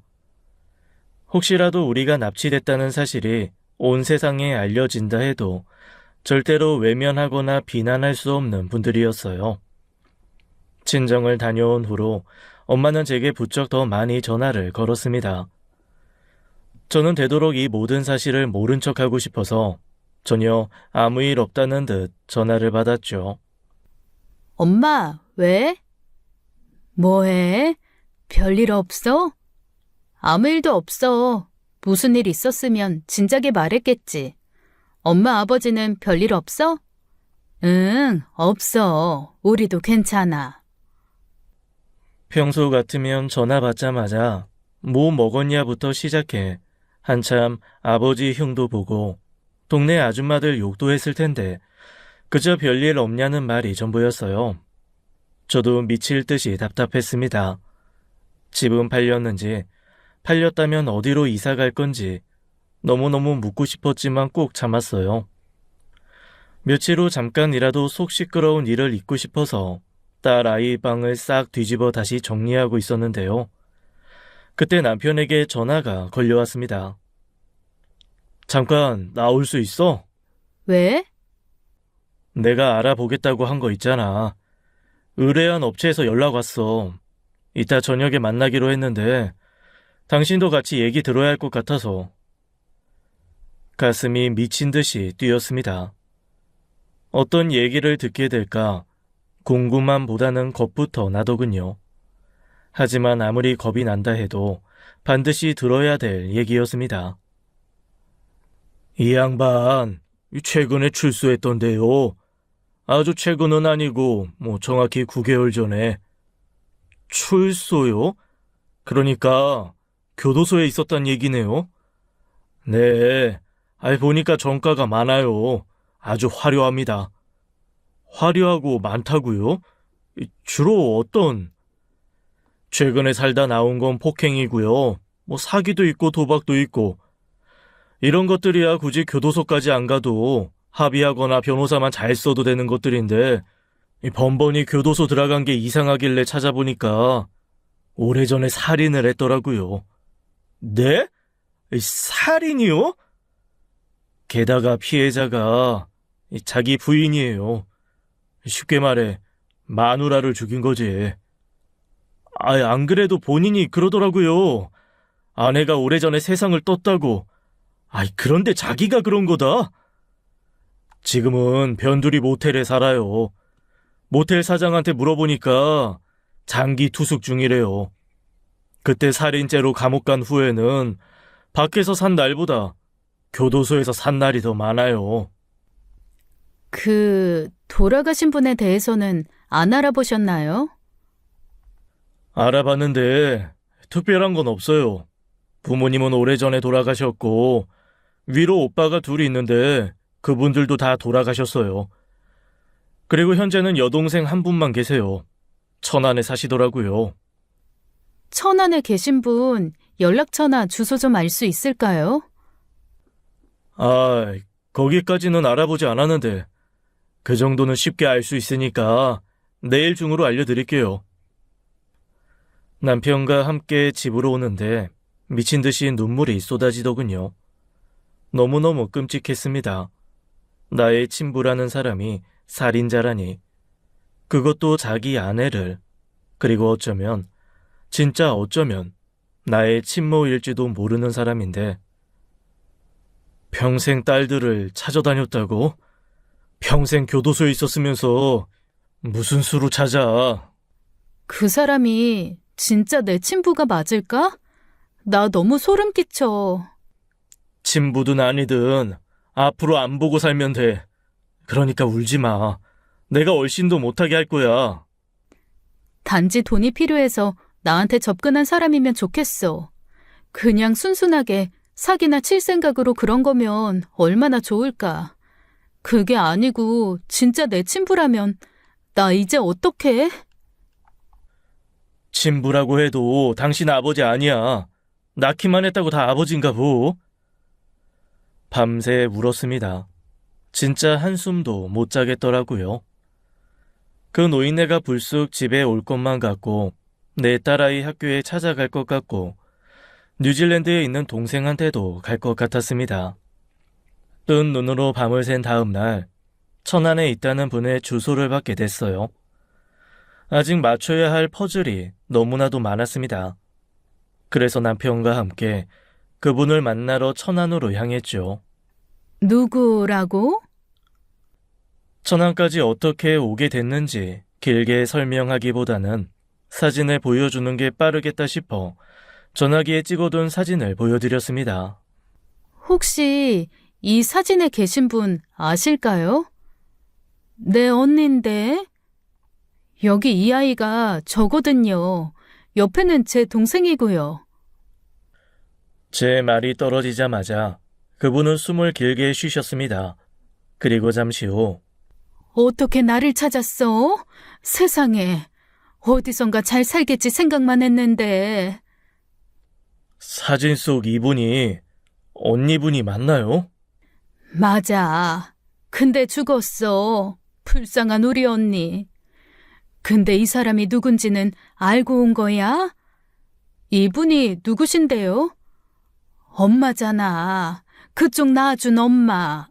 혹시라도 우리가 납치됐다는 사실이 온 세상에 알려진다 해도 절대로 외면하거나 비난할 수 없는 분들이었어요. 친정을 다녀온 후로 엄마는 제게 부쩍 더 많이 전화를 걸었습니다. 저는 되도록 이 모든 사실을 모른 척하고 싶어서 전혀 아무 일 없다는 듯 전화를 받았죠. 엄마, 왜? 뭐해? 별일 없어? 아무 일도 없어. 무슨 일 있었으면 진작에 말했겠지. 엄마 아버지는 별일 없어? 응, 없어. 우리도 괜찮아. 평소 같으면 전화 받자마자 뭐 먹었냐부터 시작해 한참 아버지 흉도 보고 동네 아줌마들 욕도 했을 텐데 그저 별일 없냐는 말이 전부였어요. 저도 미칠 듯이 답답했습니다. 집은 팔렸는지, 팔렸다면 어디로 이사 갈 건지 너무너무 묻고 싶었지만 꼭 참았어요. 며칠 후 잠깐이라도 속 시끄러운 일을 잊고 싶어서 딸 아이 방을 싹 뒤집어 다시 정리하고 있었는데요. 그때 남편에게 전화가 걸려왔습니다. 잠깐 나올 수 있어? 왜? 내가 알아보겠다고 한 거 있잖아. 의뢰한 업체에서 연락 왔어. 이따 저녁에 만나기로 했는데 당신도 같이 얘기 들어야 할 것 같아서. 가슴이 미친 듯이 뛰었습니다. 어떤 얘기를 듣게 될까 궁금함보다는 겁부터 나더군요. 하지만 아무리 겁이 난다 해도 반드시 들어야 될 얘기였습니다. 이 양반 최근에 출소했던데요. 아주 최근은 아니고 정확히 9개월 전에. 출소요? 그러니까 교도소에 있었단 얘기네요. 네, 보니까 정가가 많아요. 아주 화려합니다. 화려하고 많다고요? 주로 어떤? 최근에 살다 나온 건 폭행이고요. 사기도 있고 도박도 있고. 이런 것들이야 굳이 교도소까지 안 가도 합의하거나 변호사만 잘 써도 되는 것들인데 번번이 교도소 들어간 게 이상하길래 찾아보니까 오래전에 살인을 했더라고요. 네? 살인이요? 게다가 피해자가 자기 부인이에요. 쉽게 말해 마누라를 죽인 거지. 안 그래도 본인이 그러더라고요. 아내가 오래전에 세상을 떴다고. 그런데 자기가 그런 거다? 지금은 변두리 모텔에 살아요. 모텔 사장한테 물어보니까 장기 투숙 중이래요. 그때 살인죄로 감옥 간 후에는 밖에서 산 날보다 교도소에서 산 날이 더 많아요. 돌아가신 분에 대해서는 안 알아보셨나요? 알아봤는데 특별한 건 없어요. 부모님은 오래전에 돌아가셨고 위로 오빠가 둘이 있는데 그분들도 다 돌아가셨어요. 그리고 현재는 여동생 한 분만 계세요. 천안에 사시더라고요. 천안에 계신 분 연락처나 주소 좀 알 수 있을까요? 거기까지는 알아보지 않았는데 그 정도는 쉽게 알 수 있으니까 내일 중으로 알려드릴게요. 남편과 함께 집으로 오는데 미친 듯이 눈물이 쏟아지더군요. 너무너무 끔찍했습니다. 나의 친부라는 사람이 살인자라니. 그것도 자기 아내를, 그리고 진짜 어쩌면 나의 친모일지도 모르는 사람인데 평생 딸들을 찾아다녔다고? 평생 교도소에 있었으면서 무슨 수로 찾아? 그 사람이 진짜 내 친부가 맞을까? 나 너무 소름 끼쳐. 친부든 아니든 앞으로 안 보고 살면 돼. 그러니까 울지 마. 내가 얼씬도 못하게 할 거야. 단지 돈이 필요해서 나한테 접근한 사람이면 좋겠어. 그냥 순순하게 사기나 칠 생각으로 그런 거면 얼마나 좋을까. 그게 아니고 진짜 내 친부라면 나 이제 어떡해? 친부라고 해도 당신 아버지 아니야. 낳기만 했다고 다 아버지인가 보. 밤새 울었습니다. 진짜 한숨도 못 자겠더라고요. 그 노인네가 불쑥 집에 올 것만 같고 내 딸아이 학교에 찾아갈 것 같고 뉴질랜드에 있는 동생한테도 갈 것 같았습니다. 뜬 눈으로 밤을 샌 다음 날 천안에 있다는 분의 주소를 받게 됐어요. 아직 맞춰야 할 퍼즐이 너무나도 많았습니다. 그래서 남편과 함께 그분을 만나러 천안으로 향했죠. 누구라고? 천안까지 어떻게 오게 됐는지 길게 설명하기보다는 사진을 보여주는 게 빠르겠다 싶어 전화기에 찍어둔 사진을 보여드렸습니다. 혹시 이 사진에 계신 분 아실까요? 내 언니인데. 여기 이 아이가 저거든요. 옆에는 제 동생이고요. 제 말이 떨어지자마자 그분은 숨을 길게 쉬셨습니다. 그리고 잠시 후 어떻게 나를 찾았어? 세상에. 어디선가 잘 살겠지 생각만 했는데. 사진 속 이분이 언니분이 맞나요? 맞아. 근데 죽었어. 불쌍한 우리 언니. 근데 이 사람이 누군지는 알고 온 거야? 이분이 누구신데요? 엄마잖아. 그쪽 낳아준 엄마.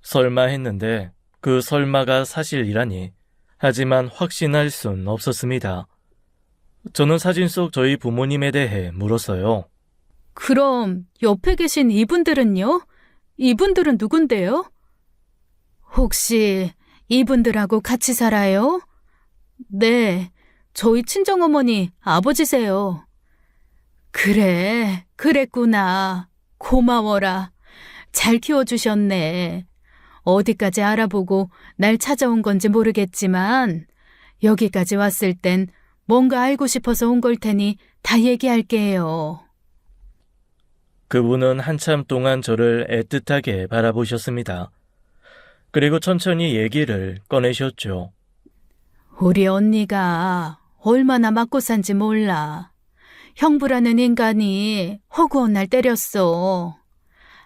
설마 했는데 그 설마가 사실이라니. 하지만 확신할 순 없었습니다. 저는 사진 속 저희 부모님에 대해 물었어요. 그럼 옆에 계신 이분들은요? 이분들은 누군데요? 혹시 이분들하고 같이 살아요? 네, 저희 친정어머니 아버지세요. 그래, 그랬구나. 고마워라. 잘 키워주셨네. 어디까지 알아보고 날 찾아온 건지 모르겠지만 여기까지 왔을 땐 뭔가 알고 싶어서 온 걸 테니 다 얘기할게요. 그분은 한참 동안 저를 애틋하게 바라보셨습니다. 그리고 천천히 얘기를 꺼내셨죠. 우리 언니가 얼마나 맞고 산지 몰라. 형부라는 인간이 허구한 날 때렸어.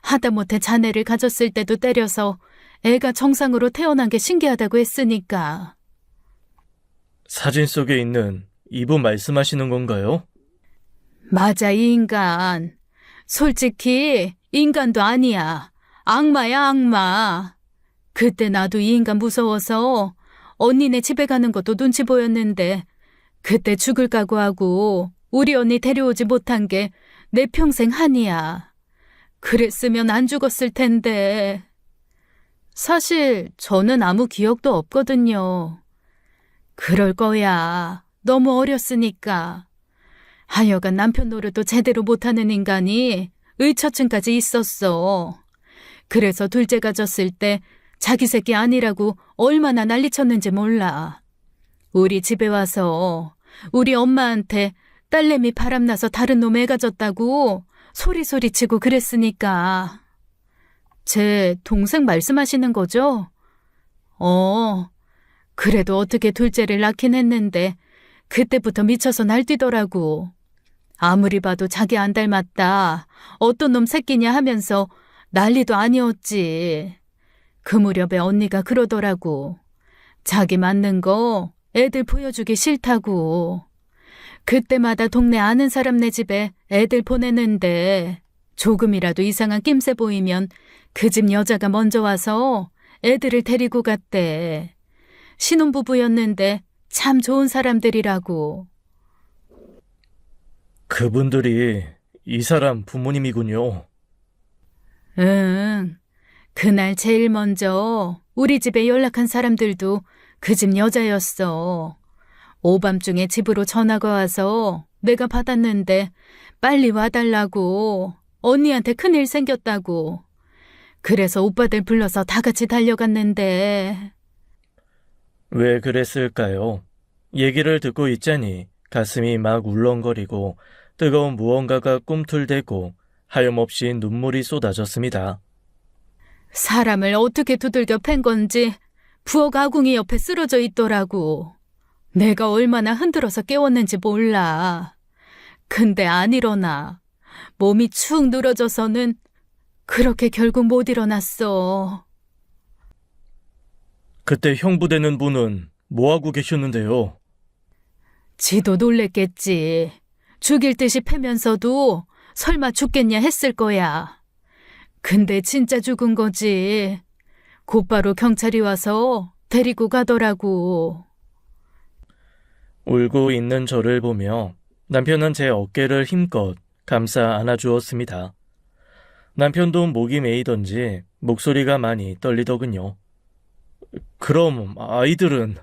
하다못해 자네를 가졌을 때도 때려서 애가 정상으로 태어난 게 신기하다고 했으니까. 사진 속에 있는 이분 말씀하시는 건가요? 맞아, 이 인간. 솔직히 인간도 아니야. 악마야, 악마. 그때 나도 이 인간 무서워서 언니네 집에 가는 것도 눈치 보였는데 그때 죽을 각오하고 우리 언니 데려오지 못한 게 내 평생 한이야. 그랬으면 안 죽었을 텐데. 사실 저는 아무 기억도 없거든요. 그럴 거야. 너무 어렸으니까. 하여간 남편 노릇도 제대로 못하는 인간이 의처증까지 있었어. 그래서 둘째가 졌을 때 자기 새끼 아니라고 얼마나 난리쳤는지 몰라. 우리 집에 와서 우리 엄마한테 딸내미 바람나서 다른 놈 애가 졌다고 소리치고 그랬으니까. 제 동생 말씀하시는 거죠? 그래도 어떻게 둘째를 낳긴 했는데 그때부터 미쳐서 날뛰더라고. 아무리 봐도 자기 안 닮았다. 어떤 놈 새끼냐 하면서 난리도 아니었지. 그 무렵에 언니가 그러더라고. 자기 맞는 거 애들 보여주기 싫다고. 그때마다 동네 아는 사람네 집에 애들 보내는데 조금이라도 이상한 낌새 보이면 그 집 여자가 먼저 와서 애들을 데리고 갔대. 신혼부부였는데 참 좋은 사람들이라고. 그분들이 이 사람 부모님이군요. 응. 그날 제일 먼저 우리 집에 연락한 사람들도 그 집 여자였어. 오밤중에 집으로 전화가 와서 내가 받았는데 빨리 와달라고. 언니한테 큰일 생겼다고. 그래서 오빠들 불러서 다 같이 달려갔는데. 왜 그랬을까요? 얘기를 듣고 있자니 가슴이 막 울렁거리고 뜨거운 무언가가 꿈틀대고 하염없이 눈물이 쏟아졌습니다. 사람을 어떻게 두들겨 팬 건지 부엌 아궁이 옆에 쓰러져 있더라고. 내가 얼마나 흔들어서 깨웠는지 몰라. 근데 안 일어나. 몸이 축 늘어져서는 그렇게 결국 못 일어났어. 그때 형부되는 분은 뭐하고 계셨는데요? 지도 놀랬겠지. 죽일 듯이 패면서도 설마 죽겠냐 했을 거야. 근데 진짜 죽은 거지. 곧바로 경찰이 와서 데리고 가더라고. 울고 있는 저를 보며 남편은 제 어깨를 힘껏 감싸 안아주었습니다. 남편도 목이 메이던지 목소리가 많이 떨리더군요. 그럼 아이들은?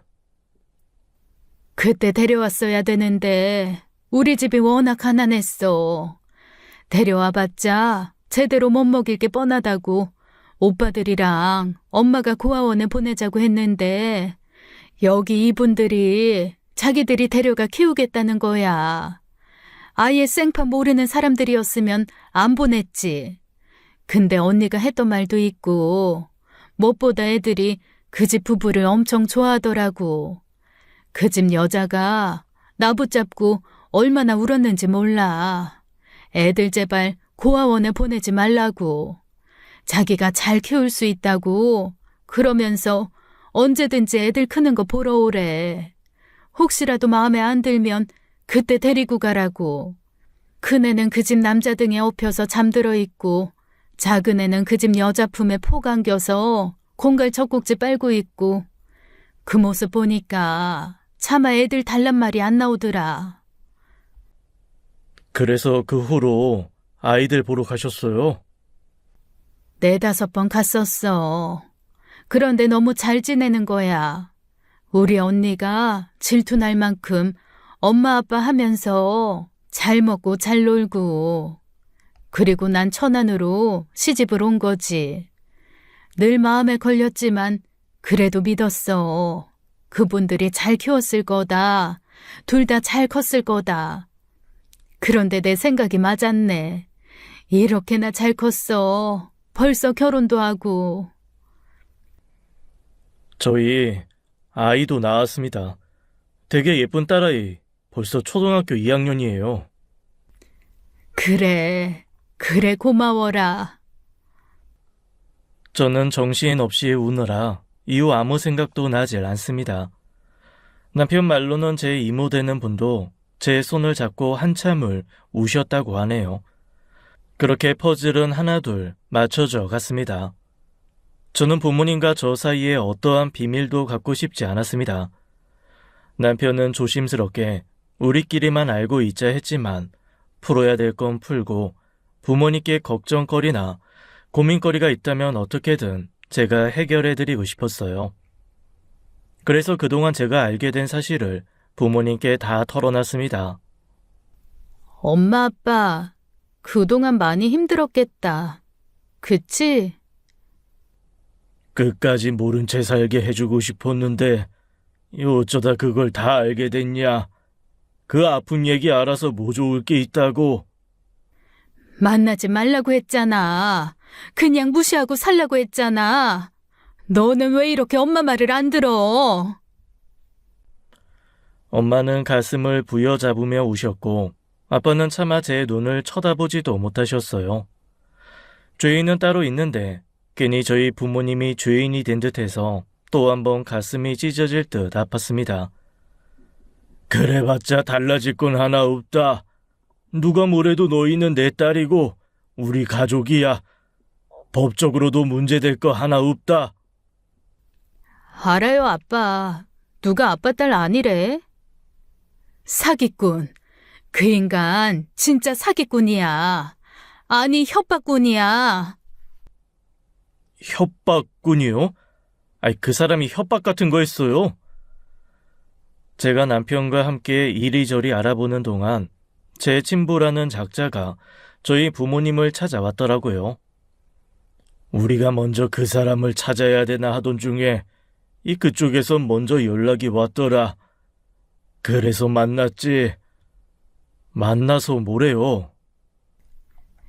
그때 데려왔어야 되는데 우리 집이 워낙 가난했어. 데려와봤자 제대로 못 먹일 게 뻔하다고 오빠들이랑 엄마가 고아원에 보내자고 했는데 여기 이분들이 자기들이 데려가 키우겠다는 거야. 아예 생판 모르는 사람들이었으면 안 보냈지. 근데 언니가 했던 말도 있고 무엇보다 애들이 그 집 부부를 엄청 좋아하더라고. 그 집 여자가 나 붙잡고 얼마나 울었는지 몰라. 애들 제발 고아원에 보내지 말라고. 자기가 잘 키울 수 있다고. 그러면서 언제든지 애들 크는 거 보러 오래. 혹시라도 마음에 안 들면 그때 데리고 가라고. 큰애는 그 집 남자 등에 업혀서 잠들어 있고 작은 애는 그 집 여자 품에 폭 안겨서 공갈 젖꼭지 빨고 있고 그 모습 보니까 차마 애들 달란 말이 안 나오더라. 그래서 그 후로 아이들 보러 가셨어요? 4-5번 갔었어. 그런데 너무 잘 지내는 거야. 우리 언니가 질투날 만큼 엄마 아빠 하면서 잘 먹고 잘 놀고. 그리고 난 천안으로 시집을 온 거지. 늘 마음에 걸렸지만 그래도 믿었어. 그분들이 잘 키웠을 거다. 둘 다 잘 컸을 거다. 그런데 내 생각이 맞았네. 이렇게나 잘 컸어. 벌써 결혼도 하고. 저희 아이도 낳았습니다. 되게 예쁜 딸아이. 벌써 초등학교 2학년이에요. 그래 고마워라. 저는 정신없이 우느라 이후 아무 생각도 나질 않습니다. 남편 말로는 제 이모 되는 분도 제 손을 잡고 한참을 우셨다고 하네요. 그렇게 퍼즐은 하나둘 맞춰져 갔습니다. 저는 부모님과 저 사이에 어떠한 비밀도 갖고 싶지 않았습니다. 남편은 조심스럽게 우리끼리만 알고 있자 했지만 풀어야 될 건 풀고 부모님께 걱정거리나 고민거리가 있다면 어떻게든 제가 해결해드리고 싶었어요. 그래서 그동안 제가 알게 된 사실을 부모님께 다 털어놨습니다. 엄마 아빠 그동안 많이 힘들었겠다. 그치? 끝까지 모른 채 살게 해주고 싶었는데 어쩌다 그걸 다 알게 됐냐. 그 아픈 얘기 알아서 뭐 좋을 게 있다고. 만나지 말라고 했잖아. 그냥 무시하고 살라고 했잖아. 너는 왜 이렇게 엄마 말을 안 들어? 엄마는 가슴을 부여잡으며 우셨고 아빠는 차마 제 눈을 쳐다보지도 못하셨어요. 죄인은 따로 있는데 괜히 저희 부모님이 죄인이 된 듯해서 또 한 번 가슴이 찢어질 듯 아팠습니다. 그래봤자 달라질 건 하나 없다. 누가 뭐래도 너희는 내 딸이고 우리 가족이야. 법적으로도 문제될 거 하나 없다. 알아요, 아빠. 누가 아빠 딸 아니래? 사기꾼. 그 인간 진짜 사기꾼이야. 아니, 협박꾼이야. 협박꾼이요? 그 사람이 협박 같은 거 했어요? 제가 남편과 함께 이리저리 알아보는 동안 제 친부라는 작자가 저희 부모님을 찾아왔더라고요. 우리가 먼저 그 사람을 찾아야 되나 하던 중에 그쪽에서 먼저 연락이 왔더라. 그래서 만났지. 만나서 뭐래요?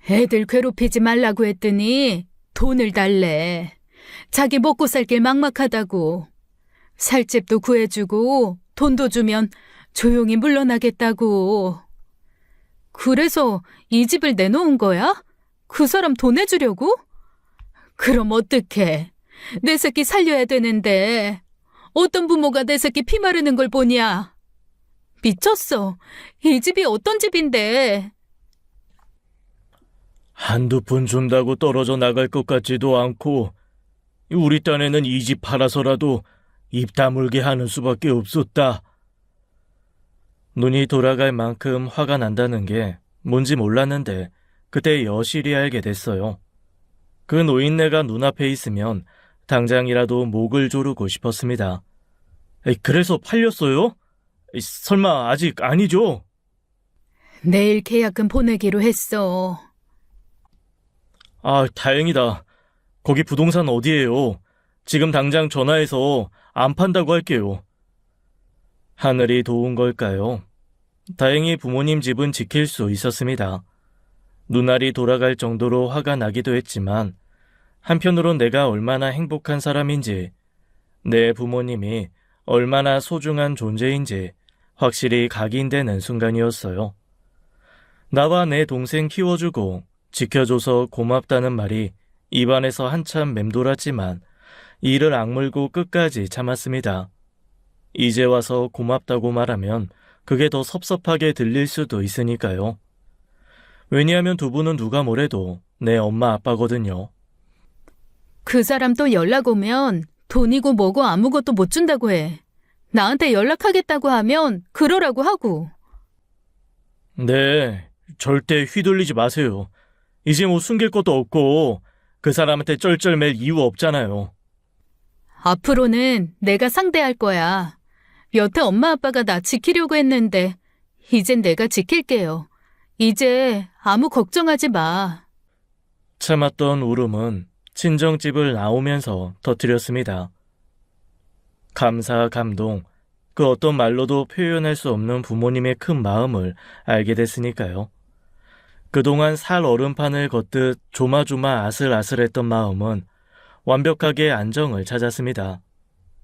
애들 괴롭히지 말라고 했더니 돈을 달래. 자기 먹고 살 길 막막하다고. 살 집도 구해주고 돈도 주면 조용히 물러나겠다고. 그래서 이 집을 내놓은 거야? 그 사람 돈 내주려고? 그럼 어떡해. 내 새끼 살려야 되는데 어떤 부모가 내 새끼 피 마르는 걸 보냐. 미쳤어. 이 집이 어떤 집인데. 한두 푼 준다고 떨어져 나갈 것 같지도 않고 우리 딴에는 이 집 팔아서라도 입 다물게 하는 수밖에 없었다. 눈이 돌아갈 만큼 화가 난다는 게 뭔지 몰랐는데 그때 여실히 알게 됐어요. 그 노인네가 눈앞에 있으면 당장이라도 목을 조르고 싶었습니다. 그래서 팔렸어요? 설마 아직 아니죠? 내일 계약금 보내기로 했어. 아, 다행이다. 거기 부동산 어디예요? 지금 당장 전화해서 안 판다고 할게요. 하늘이 도운 걸까요? 다행히 부모님 집은 지킬 수 있었습니다. 눈알이 돌아갈 정도로 화가 나기도 했지만 한편으론 내가 얼마나 행복한 사람인지, 내 부모님이 얼마나 소중한 존재인지 확실히 각인되는 순간이었어요. 나와 내 동생 키워주고 지켜줘서 고맙다는 말이 입안에서 한참 맴돌았지만 이를 악물고 끝까지 참았습니다. 이제 와서 고맙다고 말하면 그게 더 섭섭하게 들릴 수도 있으니까요. 왜냐하면 두 분은 누가 뭐래도 내 엄마 아빠거든요. 그 사람 또 연락 오면 돈이고 뭐고 아무것도 못 준다고 해. 나한테 연락하겠다고 하면 그러라고 하고. 네, 절대 휘둘리지 마세요. 이제 뭐 숨길 것도 없고 그 사람한테 쩔쩔맬 이유 없잖아요. 앞으로는 내가 상대할 거야. 여태 엄마 아빠가 나 지키려고 했는데 이젠 내가 지킬게요. 이제 아무 걱정하지 마. 참았던 울음은 친정집을 나오면서 터뜨렸습니다. 감사, 감동, 그 어떤 말로도 표현할 수 없는 부모님의 큰 마음을 알게 됐으니까요. 그동안 살 얼음판을 걷듯 조마조마 아슬아슬했던 마음은 완벽하게 안정을 찾았습니다.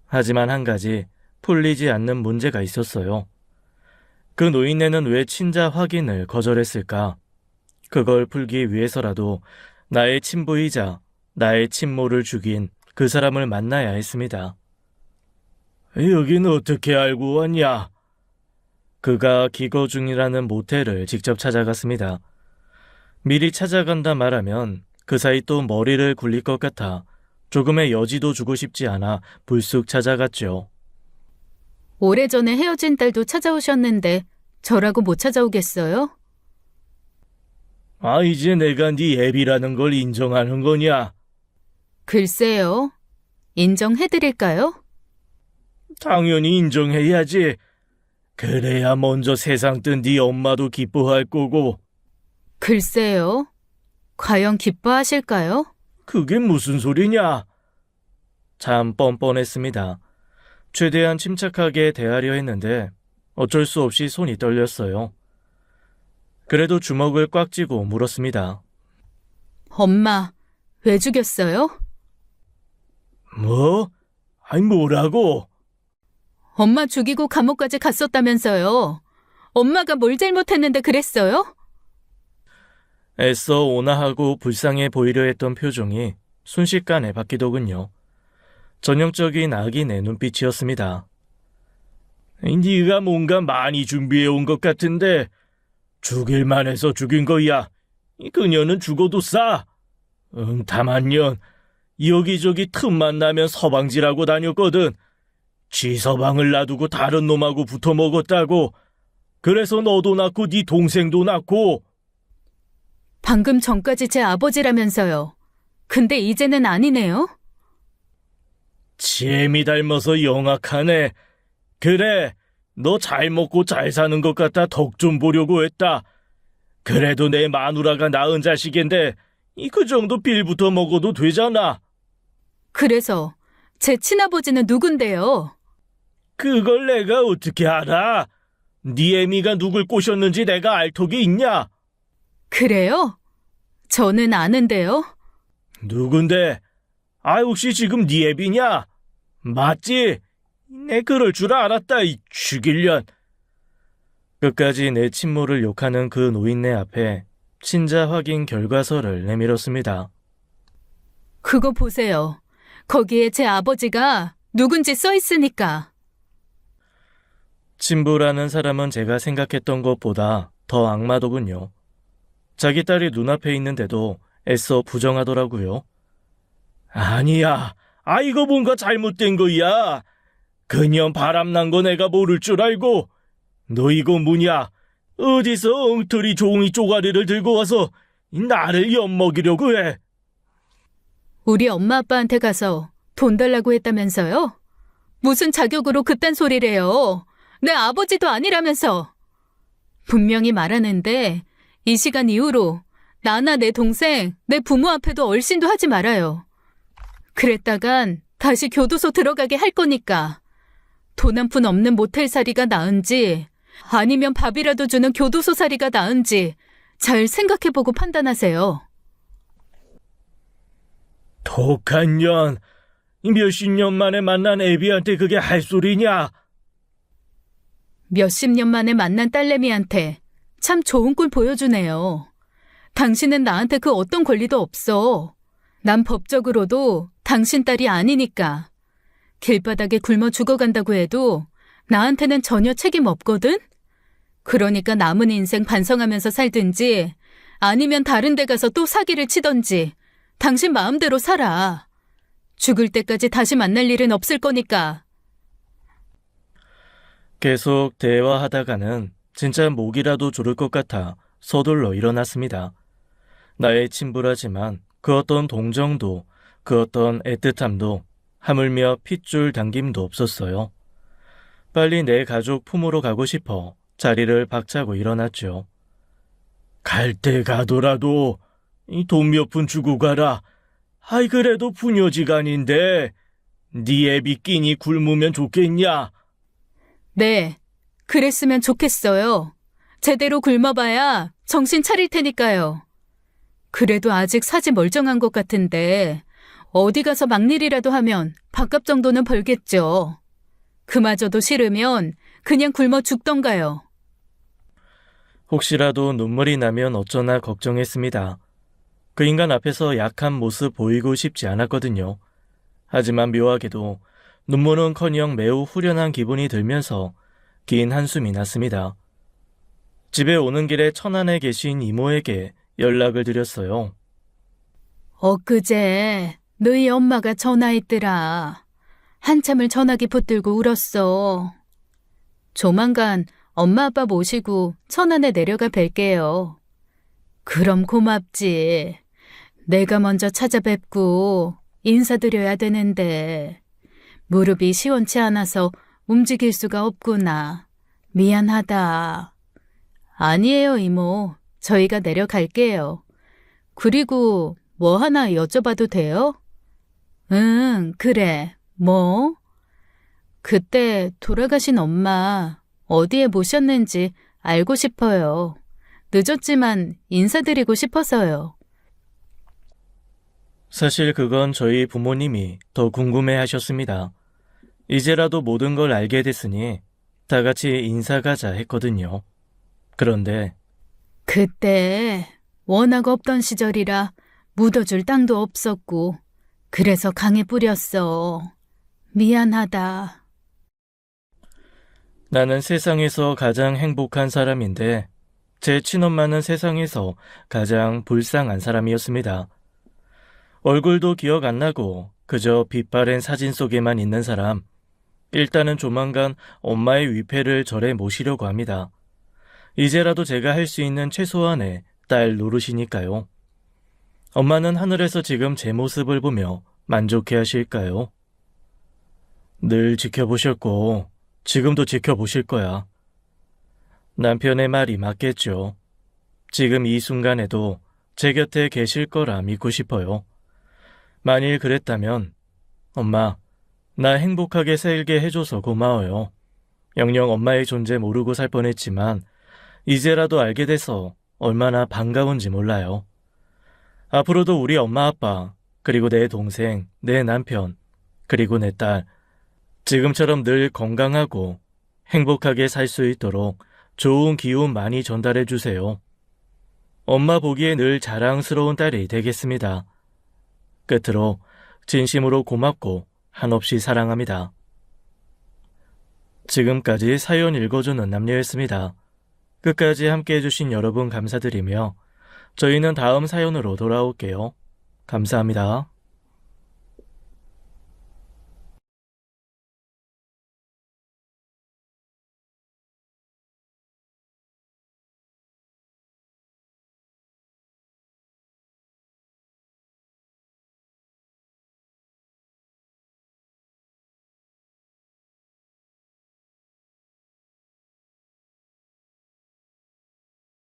하지만 한 가지 풀리지 않는 문제가 있었어요. 그 노인네는 왜 친자 확인을 거절했을까? 그걸 풀기 위해서라도 나의 친부이자 나의 친모를 죽인 그 사람을 만나야 했습니다. 여긴 어떻게 알고 왔냐? 그가 기거 중이라는 모텔을 직접 찾아갔습니다. 미리 찾아간다 말하면 그 사이 또 머리를 굴릴 것 같아 조금의 여지도 주고 싶지 않아 불쑥 찾아갔죠. 오래전에 헤어진 딸도 찾아오셨는데 저라고 못 찾아오겠어요? 아, 이제 내가 네 애비라는 걸 인정하는 거냐? 글쎄요. 인정해드릴까요? 당연히 인정해야지. 그래야 먼저 세상 뜬 네 엄마도 기뻐할 거고. 글쎄요. 과연 기뻐하실까요? 그게 무슨 소리냐? 참 뻔뻔했습니다. 최대한 침착하게 대하려 했는데 어쩔 수 없이 손이 떨렸어요. 그래도 주먹을 꽉 쥐고 물었습니다. 엄마, 왜 죽였어요? 뭐? 아니 뭐라고? 엄마 죽이고 감옥까지 갔었다면서요. 엄마가 뭘 잘못했는데 그랬어요? 애써 온화하고 불쌍해 보이려 했던 표정이 순식간에 바뀌더군요. 전형적인 악인의 눈빛이었습니다. 네가 뭔가 많이 준비해 온 것 같은데 죽일만 해서 죽인 거야. 그녀는 죽어도 싸. 다만 년 여기저기 틈만 나면 서방질하고 다녔거든. 지 서방을 놔두고 다른 놈하고 붙어 먹었다고. 그래서 너도 낳고 네 동생도 낳고. 방금 전까지 제 아버지라면서요. 근데 이제는 아니네요? 재미 닮아서 영악하네. 그래, 너 잘 먹고 잘 사는 것 같아 덕 좀 보려고 했다. 그래도 내 마누라가 낳은 자식인데 그 정도 빌부터 먹어도 되잖아. 그래서 제 친아버지는 누군데요? 그걸 내가 어떻게 알아? 네 애미가 누굴 꼬셨는지 내가 알 턱이 있냐? 그래요? 저는 아는데요. 누군데? 아, 혹시 지금 네 애비냐? 맞지? 내 그럴 줄 알았다, 이 죽일년. 끝까지 내 친모를 욕하는 그 노인네 앞에 친자 확인 결과서를 내밀었습니다. 그거 보세요. 거기에 제 아버지가 누군지 써 있으니까. 친부라는 사람은 제가 생각했던 것보다 더 악마더군요. 자기 딸이 눈앞에 있는데도 애써 부정하더라고요. 아니야. 이거 뭔가 잘못된 거야. 그년 바람난 거 내가 모를 줄 알고. 너 이거 뭐냐? 어디서 엉터리 종이 쪼가리를 들고 와서 나를 엿먹이려고 해. 우리 엄마 아빠한테 가서 돈 달라고 했다면서요? 무슨 자격으로 그딴 소리래요? 내 아버지도 아니라면서. 분명히 말하는데 이 시간 이후로 나나 내 동생, 내 부모 앞에도 얼씬도 하지 말아요. 그랬다간 다시 교도소 들어가게 할 거니까. 돈 한 푼 없는 모텔살이가 나은지 아니면 밥이라도 주는 교도소살이가 나은지 잘 생각해보고 판단하세요. 독한 년. 몇십 년 만에 만난 애비한테 그게 할 소리냐? 몇십 년 만에 만난 딸내미한테 참 좋은 꼴 보여주네요. 당신은 나한테 그 어떤 권리도 없어. 난 법적으로도 당신 딸이 아니니까. 길바닥에 굶어 죽어간다고 해도 나한테는 전혀 책임 없거든? 그러니까 남은 인생 반성하면서 살든지 아니면 다른 데 가서 또 사기를 치던지 당신 마음대로 살아. 죽을 때까지 다시 만날 일은 없을 거니까. 계속 대화하다가는 진짜 목이라도 조를 것 같아 서둘러 일어났습니다. 나의 친부라지만 그 어떤 동정도 그 어떤 애틋함도 하물며 핏줄 당김도 없었어요. 빨리 내 가족 품으로 가고 싶어 자리를 박차고 일어났죠. 갈 때 가더라도 이 돈 몇 푼 주고 가라. 그래도 부녀지간인데 네 애비 끼니 굶으면 좋겠냐? 네, 그랬으면 좋겠어요. 제대로 굶어봐야 정신 차릴 테니까요. 그래도 아직 사지 멀쩡한 것 같은데 어디 가서 막일이라도 하면 밥값 정도는 벌겠죠. 그마저도 싫으면 그냥 굶어 죽던가요. 혹시라도 눈물이 나면 어쩌나 걱정했습니다. 그 인간 앞에서 약한 모습 보이고 싶지 않았거든요. 하지만 묘하게도 눈물은커녕 매우 후련한 기분이 들면서 긴 한숨이 났습니다. 집에 오는 길에 천안에 계신 이모에게 연락을 드렸어요. 엊그제 너희 엄마가 전화했더라. 한참을 전화기 붙들고 울었어. 조만간 엄마 아빠 모시고 천안에 내려가 뵐게요. 그럼 고맙지. 내가 먼저 찾아뵙고 인사드려야 되는데 무릎이 시원치 않아서 움직일 수가 없구나. 미안하다. 아니에요, 이모. 저희가 내려갈게요. 그리고 뭐 하나 여쭤봐도 돼요? 응, 그래. 뭐? 그때 돌아가신 엄마 어디에 모셨는지 알고 싶어요. 늦었지만 인사드리고 싶어서요. 사실 그건 저희 부모님이 더 궁금해하셨습니다. 이제라도 모든 걸 알게 됐으니 다 같이 인사 가자 했거든요. 그런데 그때 워낙 없던 시절이라 묻어줄 땅도 없었고 그래서 강에 뿌렸어. 미안하다. 나는 세상에서 가장 행복한 사람인데 제 친엄마는 세상에서 가장 불쌍한 사람이었습니다. 얼굴도 기억 안 나고 그저 빛바랜 사진 속에만 있는 사람. 일단은 조만간 엄마의 위패를 절에 모시려고 합니다. 이제라도 제가 할 수 있는 최소한의 딸 노릇이니까요. 엄마는 하늘에서 지금 제 모습을 보며 만족해 하실까요? 늘 지켜보셨고 지금도 지켜보실 거야. 남편의 말이 맞겠죠. 지금 이 순간에도 제 곁에 계실 거라 믿고 싶어요. 만일 그랬다면 엄마, 나 행복하게 살게 해줘서 고마워요. 영영 엄마의 존재 모르고 살 뻔했지만 이제라도 알게 돼서 얼마나 반가운지 몰라요. 앞으로도 우리 엄마 아빠, 그리고 내 동생, 내 남편, 그리고 내 딸, 지금처럼 늘 건강하고 행복하게 살 수 있도록 좋은 기운 많이 전달해 주세요. 엄마 보기에 늘 자랑스러운 딸이 되겠습니다. 끝으로 진심으로 고맙고 한없이 사랑합니다. 지금까지 사연 읽어주는 남녀였습니다. 끝까지 함께 해주신 여러분 감사드리며 저희는 다음 사연으로 돌아올게요. 감사합니다.